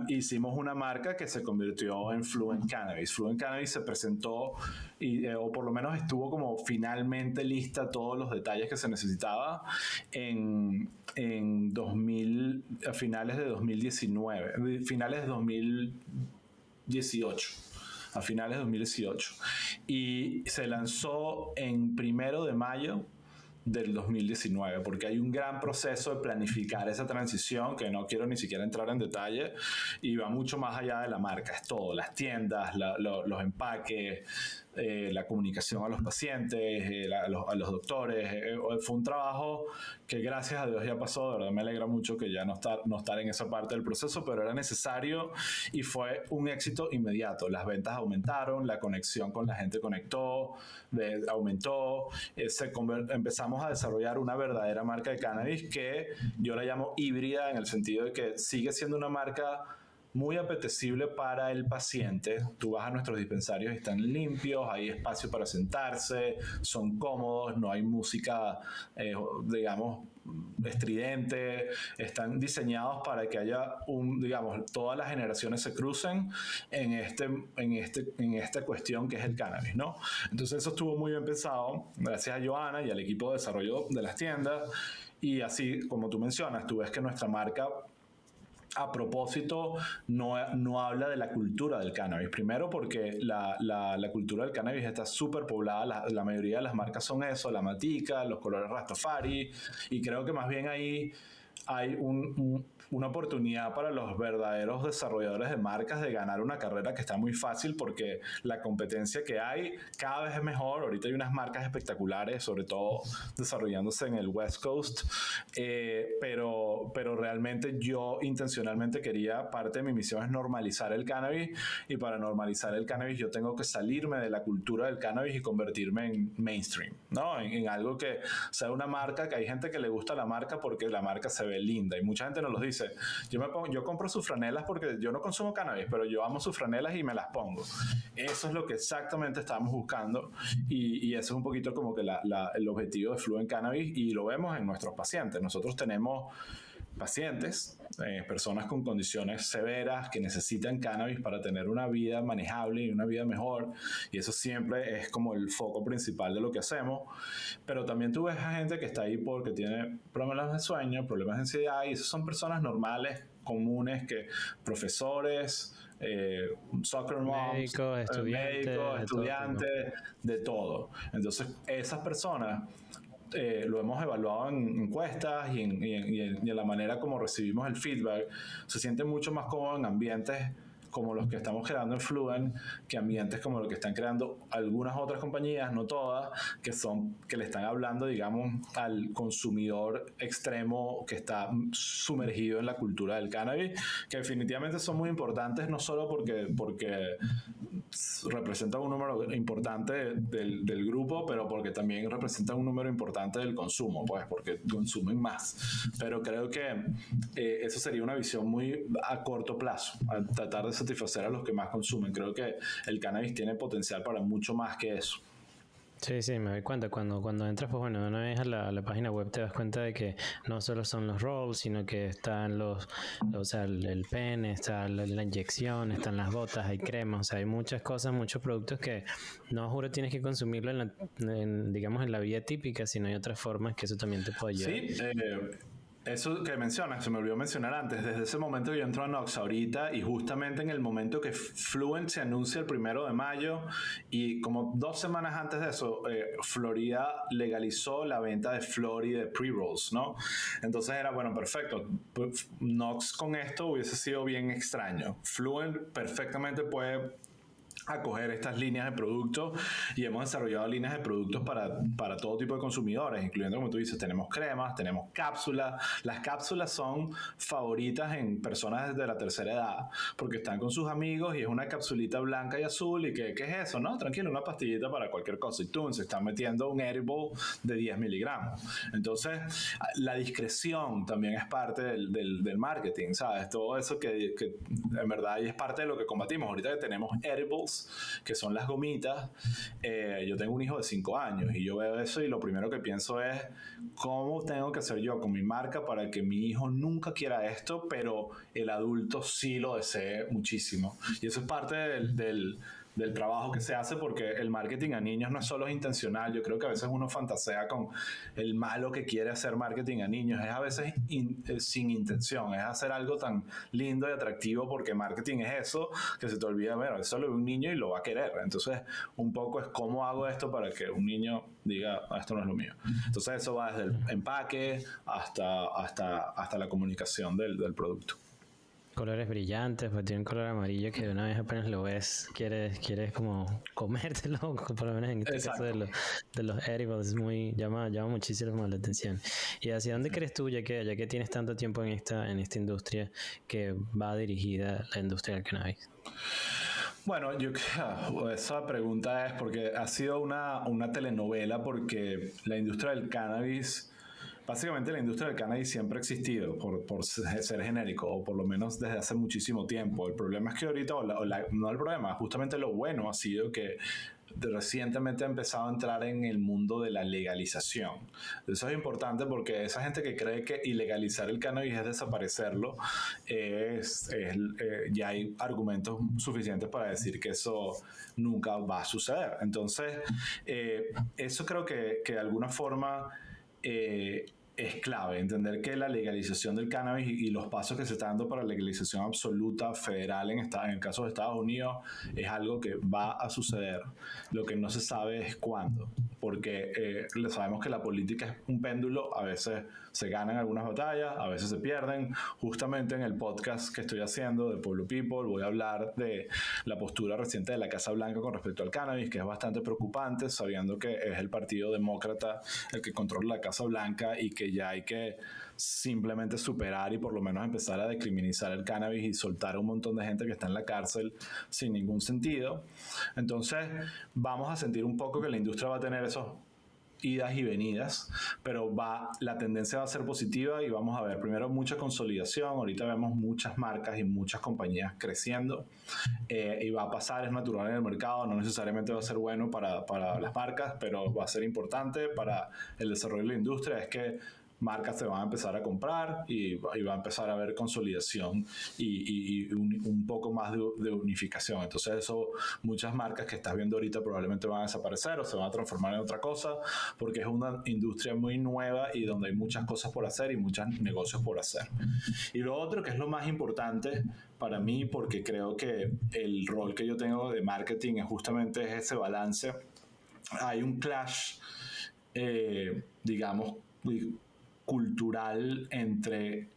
hicimos una marca que se convirtió en Fluent Cannabis. Fluent Cannabis se presentó o por lo menos estuvo como finalmente lista todos los detalles que se necesitaba a finales de 2019, finales de 2018. A finales de 2018, y se lanzó en 1 de mayo del 2019, porque hay un gran proceso de planificar esa transición que no quiero ni siquiera entrar en detalle, y va mucho más allá de la marca. Es todo, las tiendas, los empaques, la comunicación a los pacientes, a los doctores. Fue un trabajo que gracias a Dios ya pasó. De verdad me alegra mucho que ya no estar en esa parte del proceso, pero era necesario y fue un éxito inmediato. Las ventas aumentaron, la conexión con la gente aumentó, empezamos a desarrollar una verdadera marca de cannabis que yo la llamo híbrida, en el sentido de que sigue siendo una marca muy apetecible para el paciente. Tú vas a nuestros dispensarios y están limpios, hay espacio para sentarse, son cómodos, no hay música, digamos, estridente, están diseñados para que haya digamos, todas las generaciones se crucen en esta cuestión que es el cannabis, ¿no? Entonces eso estuvo muy bien pensado, gracias a Johanna y al equipo de desarrollo de las tiendas, y así como tú mencionas, tú ves que nuestra marca a propósito no habla de la cultura del cannabis. Primero porque la cultura del cannabis está súper poblada, la mayoría de las marcas son eso, la matica, los colores Rastafari, y creo que más bien ahí hay una oportunidad para los verdaderos desarrolladores de marcas de ganar una carrera que está muy fácil, porque la competencia que hay cada vez es mejor. Ahorita hay unas marcas espectaculares, sobre todo desarrollándose en el West Coast, pero realmente yo intencionalmente parte de mi misión es normalizar el cannabis, y para normalizar el cannabis yo tengo que salirme de la cultura del cannabis y convertirme en mainstream, ¿no? En algo que sea una marca, que hay gente que le gusta la marca porque la marca se ve linda, y mucha gente nos lo dice. Yo compro sus franelas porque yo no consumo cannabis, pero yo amo sus franelas y me las pongo. Eso es lo que exactamente estamos buscando, y eso es un poquito como que el objetivo de Fluent Cannabis, y lo vemos en nuestros pacientes. Nosotros tenemos pacientes, personas con condiciones severas que necesitan cannabis para tener una vida manejable y una vida mejor, y eso siempre es como el foco principal de lo que hacemos. Pero también tú ves a gente que está ahí porque tiene problemas de sueño, problemas de ansiedad, y esas son personas normales, comunes, que profesores, soccer moms, médicos, estudiantes, de todo. Entonces esas personas lo hemos evaluado en encuestas y en la manera como recibimos el feedback. Se siente mucho más cómodo en ambientes como los que estamos creando en Fluent, que ambientes como los que están creando algunas otras compañías, no todas, que le están hablando, digamos, al consumidor extremo que está sumergido en la cultura del cannabis, que definitivamente son muy importantes, no solo porque representan un número importante del grupo, pero porque también representan un número importante del consumo, pues porque consumen más. Pero creo que eso sería una visión muy a corto plazo, a tratar de satisfacer a los que más consumen. Creo que el cannabis tiene potencial para mucho más que eso. Sí, sí, me doy cuenta. Cuando entras, pues bueno, una vez a la página web te das cuenta de que no solo son los rolls, sino que están o sea, el pen, está la inyección, están las gotas, hay cremas, o sea, hay muchas cosas, muchos productos que no juro tienes que consumirlo digamos, en la vida típica, sino hay otras formas que eso también te puede ayudar. Sí, eso que mencionas, se me olvidó mencionar antes, desde ese momento yo entro a Nox ahorita, y justamente en el momento que Fluent se anuncia el 1 de mayo, y como 2 semanas antes de eso, Florida legalizó la venta de Flori de pre-rolls, ¿no? Entonces era, bueno, perfecto. Nox con esto hubiese sido bien extraño. Fluent perfectamente puede acoger estas líneas de productos, y hemos desarrollado líneas de productos para todo tipo de consumidores, incluyendo, como tú dices, tenemos cremas, tenemos cápsulas. Las cápsulas son favoritas en personas desde la tercera edad, porque están con sus amigos y es una capsulita blanca y azul, y ¿qué es eso? No, tranquilo, una pastillita para cualquier cosa, y tú se están metiendo un edible de 10 miligramos. Entonces la discreción también es parte del marketing, ¿sabes? Todo eso que en verdad es parte de lo que combatimos. Ahorita que tenemos edibles, que son las gomitas, yo tengo un hijo de 5 años y yo veo eso, y lo primero que pienso es cómo tengo que hacer yo con mi marca para que mi hijo nunca quiera esto, pero el adulto sí lo desee muchísimo. Y eso es parte del trabajo que se hace, porque el marketing a niños no es solo intencional. Yo creo que a veces uno fantasea con el malo que quiere hacer marketing a niños. Es a veces sin intención, es hacer algo tan lindo y atractivo, porque marketing es eso, que se te olvida, bueno, eso lo ve un niño y lo va a querer. Entonces un poco es cómo hago esto para que un niño diga, esto no es lo mío. Entonces eso va desde el empaque hasta la comunicación del producto. Colores brillantes, pues tiene un color amarillo que una vez apenas lo ves, quieres como comértelo, por lo menos en este Exacto. caso de los edibles, llama muchísimo la atención. ¿Y hacia dónde crees tú, ya que tienes tanto tiempo en esta industria, que va dirigida la industria del cannabis? Bueno, esa pregunta es porque ha sido una telenovela, porque la industria del cannabis Básicamente la industria del cannabis siempre ha existido por ser genérico, o por lo menos desde hace muchísimo tiempo. El problema es que ahorita, no el problema, justamente lo bueno ha sido que recientemente ha empezado a entrar en el mundo de la legalización. Eso es importante porque esa gente que cree que ilegalizar el cannabis es desaparecerlo, ya hay argumentos suficientes para decir que eso nunca va a suceder. Entonces, eso creo que de alguna forma es clave, entender que la legalización del cannabis y los pasos que se están dando para la legalización absoluta federal en el caso de Estados Unidos es algo que va a suceder. Lo que no se sabe es cuándo, porque sabemos que la política es un péndulo, a veces se ganan algunas batallas, a veces se pierden. Justamente en el podcast que estoy haciendo de Pueblo People voy a hablar de la postura reciente de la Casa Blanca con respecto al cannabis, que es bastante preocupante, sabiendo que es el Partido Demócrata el que controla la Casa Blanca y que ya hay que simplemente superar y por lo menos empezar a decriminalizar el cannabis y soltar a un montón de gente que está en la cárcel sin ningún sentido. Entonces vamos a sentir un poco que la industria va a tener esos idas y venidas, pero la tendencia va a ser positiva y vamos a ver primero mucha consolidación. Ahorita vemos muchas marcas y muchas compañías creciendo, y va a pasar, es natural en el mercado, no necesariamente va a ser bueno para las marcas, pero va a ser importante para el desarrollo de la industria. Es que marcas se van a empezar a comprar y va a empezar a haber consolidación y un poco más de unificación. Entonces eso, muchas marcas que estás viendo ahorita probablemente van a desaparecer o se van a transformar en otra cosa, porque es una industria muy nueva y donde hay muchas cosas por hacer y muchos negocios por hacer. Y lo otro, que es lo más importante para mí, porque creo que el rol que yo tengo de marketing es justamente ese balance. Hay un clash, digamos, cultural entre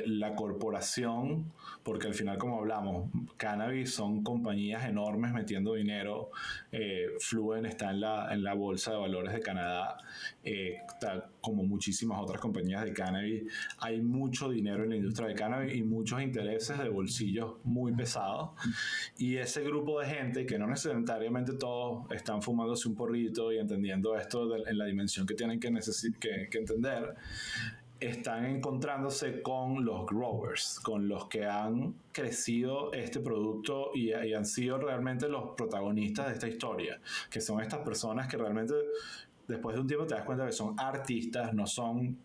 la corporación, porque al final, como hablamos, cannabis son compañías enormes metiendo dinero. Fluent está en la bolsa de valores de Canadá, como muchísimas otras compañías de cannabis. Hay mucho dinero en la industria de cannabis y muchos intereses de bolsillos muy pesados, y ese grupo de gente, que no necesariamente todos están fumándose un porrito y entendiendo esto en la dimensión que tienen que entender, están encontrándose con los growers, con los que han crecido este producto y han sido realmente los protagonistas de esta historia, que son estas personas que realmente después de un tiempo te das cuenta que son artistas, no son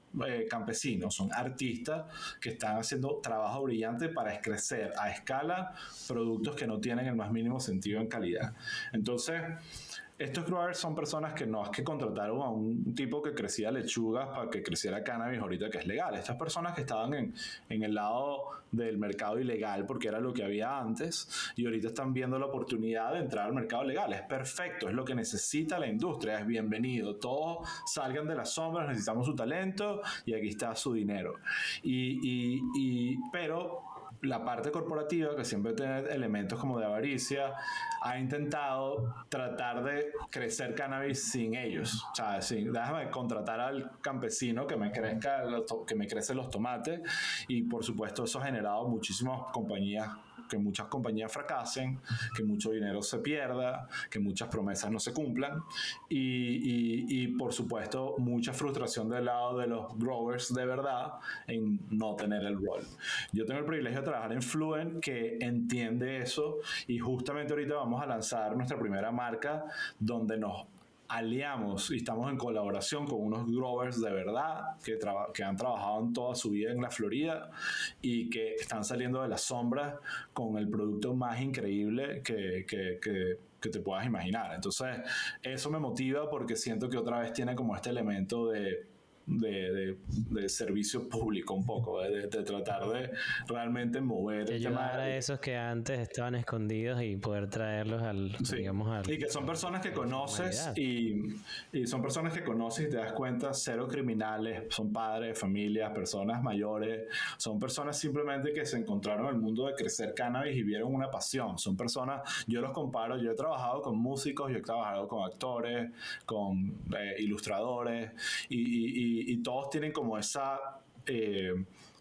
campesinos, son artistas que están haciendo trabajo brillante para crecer a escala productos que no tienen el más mínimo sentido en calidad. Entonces, estos growers son personas que no es que contrataron a un tipo que crecía lechugas para que creciera cannabis ahorita que es legal. Estas personas que estaban en el lado del mercado ilegal porque era lo que había antes, y ahorita están viendo la oportunidad de entrar al mercado legal. Es perfecto, es lo que necesita la industria, es bienvenido. Todos salgan de las sombras, necesitamos su talento y aquí está su dinero. Pero la parte corporativa, que siempre tiene elementos como de avaricia, ha intentado tratar de crecer cannabis sin ellos. O sea, déjame contratar al campesino que me crece los tomates, y por supuesto eso ha generado que muchas compañías fracasen, que mucho dinero se pierda, que muchas promesas no se cumplan, y por supuesto mucha frustración del lado de los growers de verdad en no tener el rol. Yo tengo el privilegio de trabajar en Fluent, que entiende eso, y justamente ahorita vamos a lanzar nuestra primera marca donde nos aliamos y estamos en colaboración con unos growers de verdad que han trabajado en toda su vida en la Florida y que están saliendo de las sombras con el producto más increíble que te puedas imaginar. Entonces eso me motiva porque siento que otra vez tiene como este elemento de servicio público un poco, de tratar de realmente mover y ayudar a esos que antes estaban escondidos y poder traerlos y que son personas que conoces y son personas que conoces y te das cuenta, cero criminales, son padres, familias, personas mayores, son personas simplemente que se encontraron en el mundo de crecer cannabis y vieron una pasión. Son personas, yo los comparo, yo he trabajado con músicos, yo he trabajado con actores, con ilustradores, y todos tienen como esa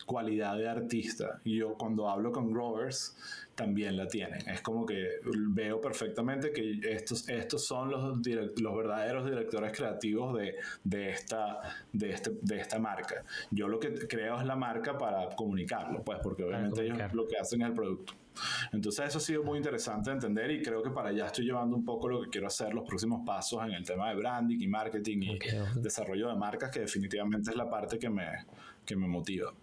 cualidad de artista. Y yo cuando hablo con growers también la tienen. Es como que veo perfectamente que estos son los verdaderos directores creativos de esta marca. Yo lo que creo es la marca para comunicarlo, pues, porque obviamente ellos lo que hacen es el producto. Entonces eso ha sido muy interesante de entender, y creo que para allá estoy llevando un poco lo que quiero hacer, los próximos pasos en el tema de branding y marketing y desarrollo de marcas, que definitivamente es la parte que me motiva.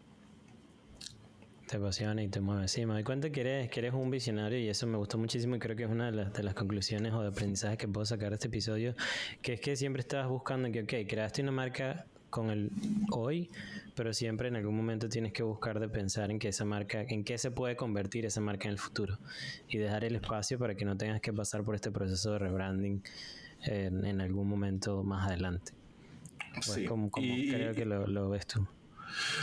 Te apasiona y te mueve. Sí, me doy cuenta que eres un visionario, y eso me gustó muchísimo, y creo que es una de las conclusiones o de aprendizajes que puedo sacar de este episodio, que es que siempre estabas buscando que, creaste una marca con el hoy, pero siempre en algún momento tienes que buscar de pensar en que esa marca, en qué se puede convertir esa marca en el futuro, y dejar el espacio para que no tengas que pasar por este proceso de rebranding en algún momento más adelante. Pues sí. ¿Cómo creo que lo ves tú?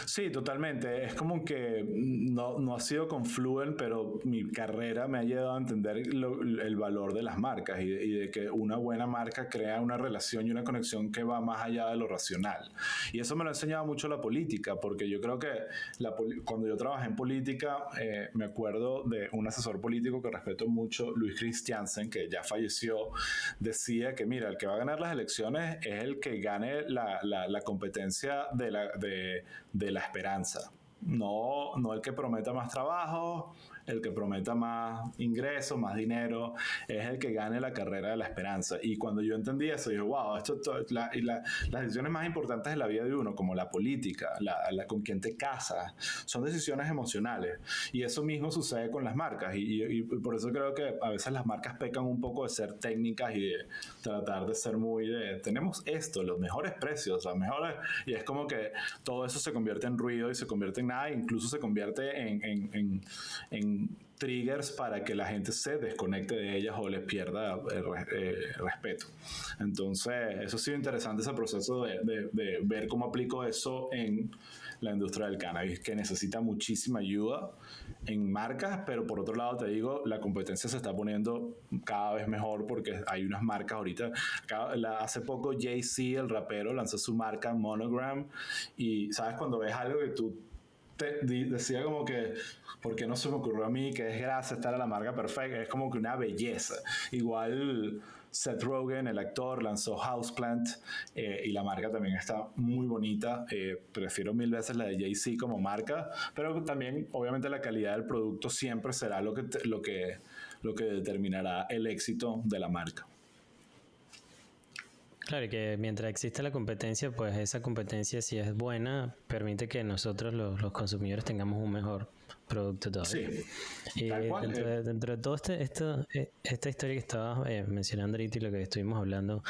Sí, totalmente. Es como que no ha sido con Fluent, pero mi carrera me ha llevado a entender el valor de las marcas y de que una buena marca crea una relación y una conexión que va más allá de lo racional. Y eso me lo ha enseñado mucho la política, porque yo creo que cuando yo trabajé en política, me acuerdo de un asesor político que respeto mucho, Luis Christiansen, que ya falleció, decía que, mira, el que va a ganar las elecciones es el que gane la competencia de la esperanza, no el que prometa más trabajo, el que prometa más ingresos, más dinero, es el que gane la carrera de la esperanza. Y cuando yo entendí eso, dije, wow, las decisiones más importantes de la vida de uno, como la política, con quién te casas, son decisiones emocionales. Y eso mismo sucede con las marcas. Y por eso creo que a veces las marcas pecan un poco de ser técnicas y de tratar de ser tenemos esto, los mejores precios, las mejores... Y es como que todo eso se convierte en ruido y se convierte en nada, incluso se convierte en triggers para que la gente se desconecte de ellas o les pierda respeto. Entonces, eso ha sido interesante, ese proceso de ver cómo aplico eso en la industria del cannabis, que necesita muchísima ayuda en marcas, pero por otro lado te digo, la competencia se está poniendo cada vez mejor, porque hay unas marcas ahorita. Hace poco Jay-Z, el rapero, lanzó su marca Monogram, y sabes, cuando ves algo que tú decía como que, ¿por qué no se me ocurrió a mí? Que es gracias, esta era la marca perfecta. Es como que una belleza. Igual Seth Rogen, el actor, lanzó Houseplant, y la marca también está muy bonita. Prefiero 1000 veces la de Jay-Z como marca, pero también obviamente la calidad del producto siempre será lo que determinará el éxito de la marca. Claro, que mientras existe la competencia, pues esa competencia, si es buena, permite que nosotros los consumidores tengamos un mejor producto todavía. Sí, y dentro de todo esta historia que estabas mencionando ahorita y lo que estuvimos hablando,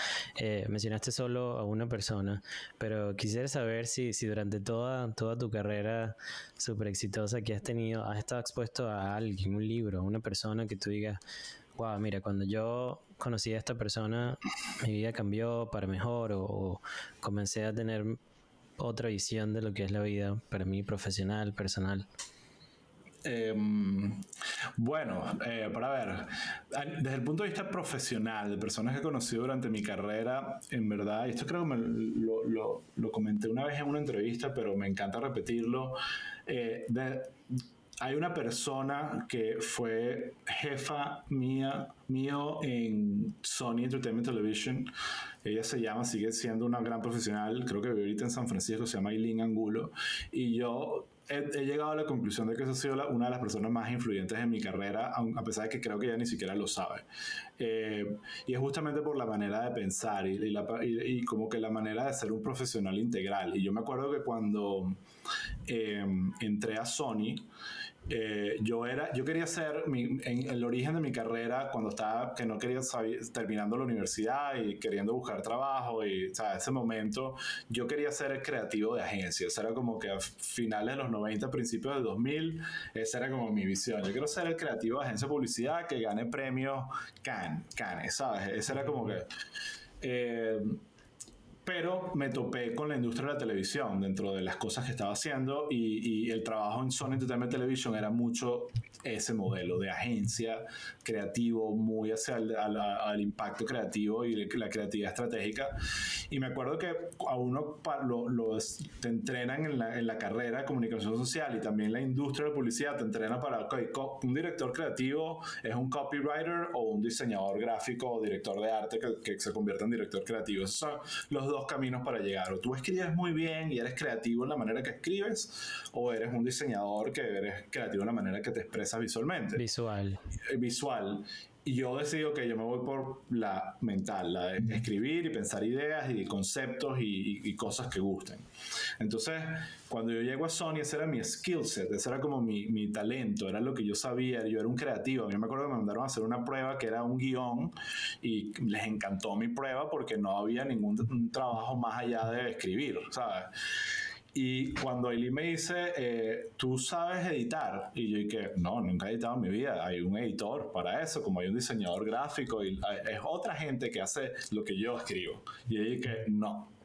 mencionaste solo a una persona, pero quisiera saber si durante toda tu carrera súper exitosa que has tenido, has estado expuesto a alguien, un libro, a una persona que tú digas, wow, mira, cuando yo conocí a esta persona, mi vida cambió para mejor, o comencé a tener otra visión de lo que es la vida para mí, profesional, personal. Para ver, desde el punto de vista profesional, de personas que he conocido durante mi carrera, en verdad, y esto creo que lo comenté una vez en una entrevista, pero me encanta repetirlo, hay una persona que fue jefa mío en Sony Entertainment Television. Ella sigue siendo una gran profesional, creo que vive ahorita en San Francisco, se llama Eileen Angulo, y yo he llegado a la conclusión de que esa ha sido una de las personas más influyentes en mi carrera, a pesar de que creo que ella ni siquiera lo sabe. Y es justamente por la manera de pensar y como que la manera de ser un profesional integral. Y yo me acuerdo que cuando entré a Sony, yo quería ser en el origen de mi carrera, cuando estaba, que no quería terminando la universidad y queriendo buscar trabajo, y ese momento yo quería ser el creativo de agencias. Era como que a finales de los 90, principios del 2000, esa era como mi visión. Yo quiero ser el creativo de agencia de publicidad que gane premios Cannes, ¿sabes? Esa era como que Pero me topé con la industria de la televisión dentro de las cosas que estaba haciendo y el trabajo en Sony Entertainment Television era mucho ese modelo de agencia creativo, muy hacia al impacto creativo y la creatividad estratégica. Y me acuerdo que a uno te entrenan en la carrera de comunicación social y también la industria de la publicidad te entrena para, okay, un director creativo es un copywriter o un diseñador gráfico o director de arte que se convierte en director creativo. Esos son los dos caminos para llegar. O tú escribes muy bien y eres creativo en la manera que escribes, o eres un diseñador que eres creativo en la manera que te expresas visualmente. Visual. Y yo decido que yo me voy por la mental, la de escribir y pensar ideas y conceptos y cosas que gusten. Entonces, cuando yo llego a Sony, ese era mi skill set, ese era como mi talento, era lo que yo sabía, yo era un creativo. Yo me acuerdo que me mandaron a hacer una prueba que era un guión y les encantó mi prueba porque no había ningún trabajo más allá de escribir, ¿sabes? Y cuando Eileen me dice, ¿tú sabes editar? Y yo dije, no, nunca he editado en mi vida. Hay un editor para eso, como hay un diseñador gráfico y es otra gente que hace lo que yo escribo. Y yo dije, no.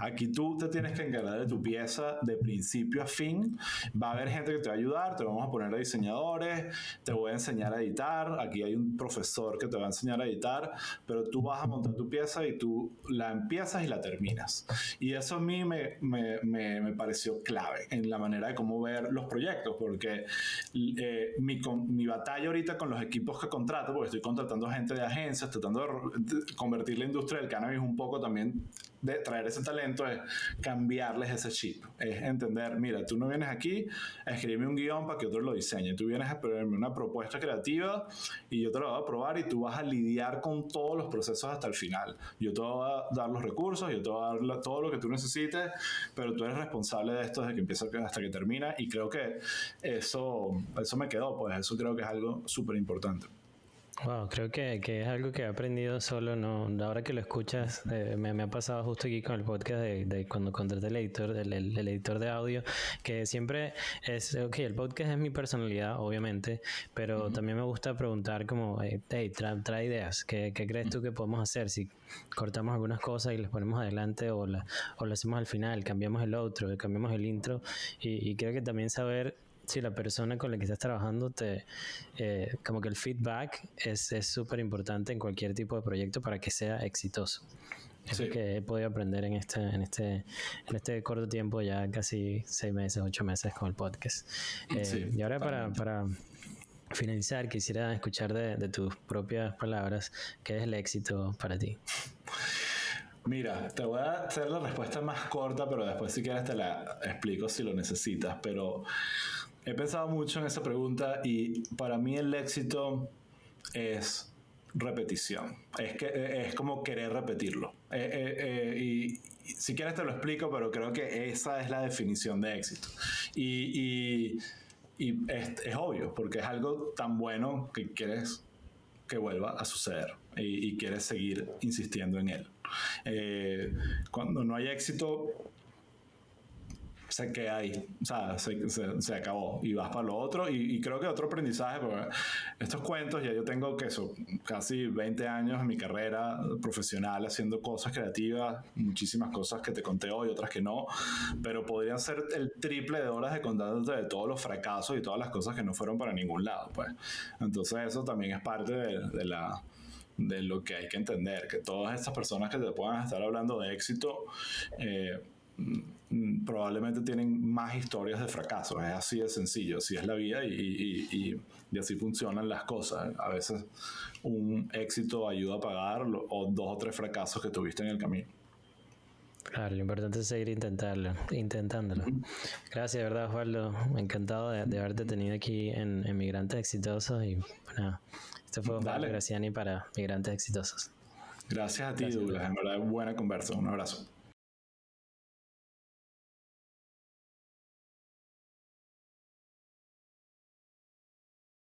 Aquí tú te tienes que encargar de tu pieza de principio a fin. Va a haber gente que te va a ayudar, te vamos a poner a diseñadores, te voy a enseñar a editar. Aquí hay un profesor que te va a enseñar a editar, pero tú vas a montar tu pieza y tú la empiezas y la terminas. Y eso a mí me pareció clave en la manera de cómo ver los proyectos, porque mi batalla ahorita con los equipos que contrato, porque estoy contratando gente de agencias, tratando de convertir la industria del cannabis un poco también, de traer ese talento, es cambiarles ese chip, es entender, mira, tú no vienes aquí a escribirme un guión para que otro lo diseñe, tú vienes a ponerme una propuesta creativa y yo te la voy a probar y tú vas a lidiar con todos los procesos hasta el final. Yo te voy a dar los recursos, yo te voy a dar todo lo que tú necesites, pero tú eres responsable de esto desde que empieza hasta que termina, y creo que eso me quedó, pues eso creo que es algo súper importante. Wow, creo que es algo que he aprendido solo, no, ahora que lo escuchas, me ha pasado justo aquí con el podcast de cuando contraté el editor, el editor de audio, que siempre es, ok, el podcast es mi personalidad, obviamente, pero también me gusta preguntar como, hey, trae ideas, ¿qué crees tú que podemos hacer? Si cortamos algunas cosas y las ponemos adelante o lo hacemos al final, cambiamos el outro, cambiamos el intro, y creo que también saber si la persona con la que estás trabajando como que el feedback es súper importante en cualquier tipo de proyecto para que sea exitoso. Es lo que he podido aprender en este corto tiempo, ya casi 6 meses, 8 meses con el podcast. Y ahora para finalizar, quisiera escuchar de tus propias palabras, ¿qué es el éxito para ti? Mira, te voy a hacer la respuesta más corta, pero después si quieres te la explico si lo necesitas, pero he pensado mucho en esa pregunta y para mí el éxito es repetición. Es como querer repetirlo. Y si quieres te lo explico, pero creo que esa es la definición de éxito. Y es obvio, porque es algo tan bueno que quieres que vuelva a suceder y quieres seguir insistiendo en él. Cuando no hay éxito, se queda ahí, o sea, se acabó y vas para lo otro. Y creo que otro aprendizaje, porque estos cuentos, ya yo tengo casi 20 años en mi carrera profesional haciendo cosas creativas, muchísimas cosas que te conté hoy, otras que no, pero podrían ser el triple de horas de contándote de todos los fracasos y todas las cosas que no fueron para ningún lado, pues. Entonces eso también es parte de lo que hay que entender, que todas estas personas que te puedan estar hablando de éxito probablemente tienen más historias de fracaso. Es así de sencillo, así es la vida y así funcionan las cosas. A veces un éxito ayuda a pagar o 2 o 3 fracasos que tuviste en el camino. Claro, lo importante es seguir intentándolo. Gracias, de verdad, Osvaldo. Encantado de haberte tenido aquí en Migrantes Exitosos. Y bueno, esto fue Osvaldo Graziani para Migrantes Exitosos. Gracias a ti, Douglas. En verdad, buena conversa. Un abrazo.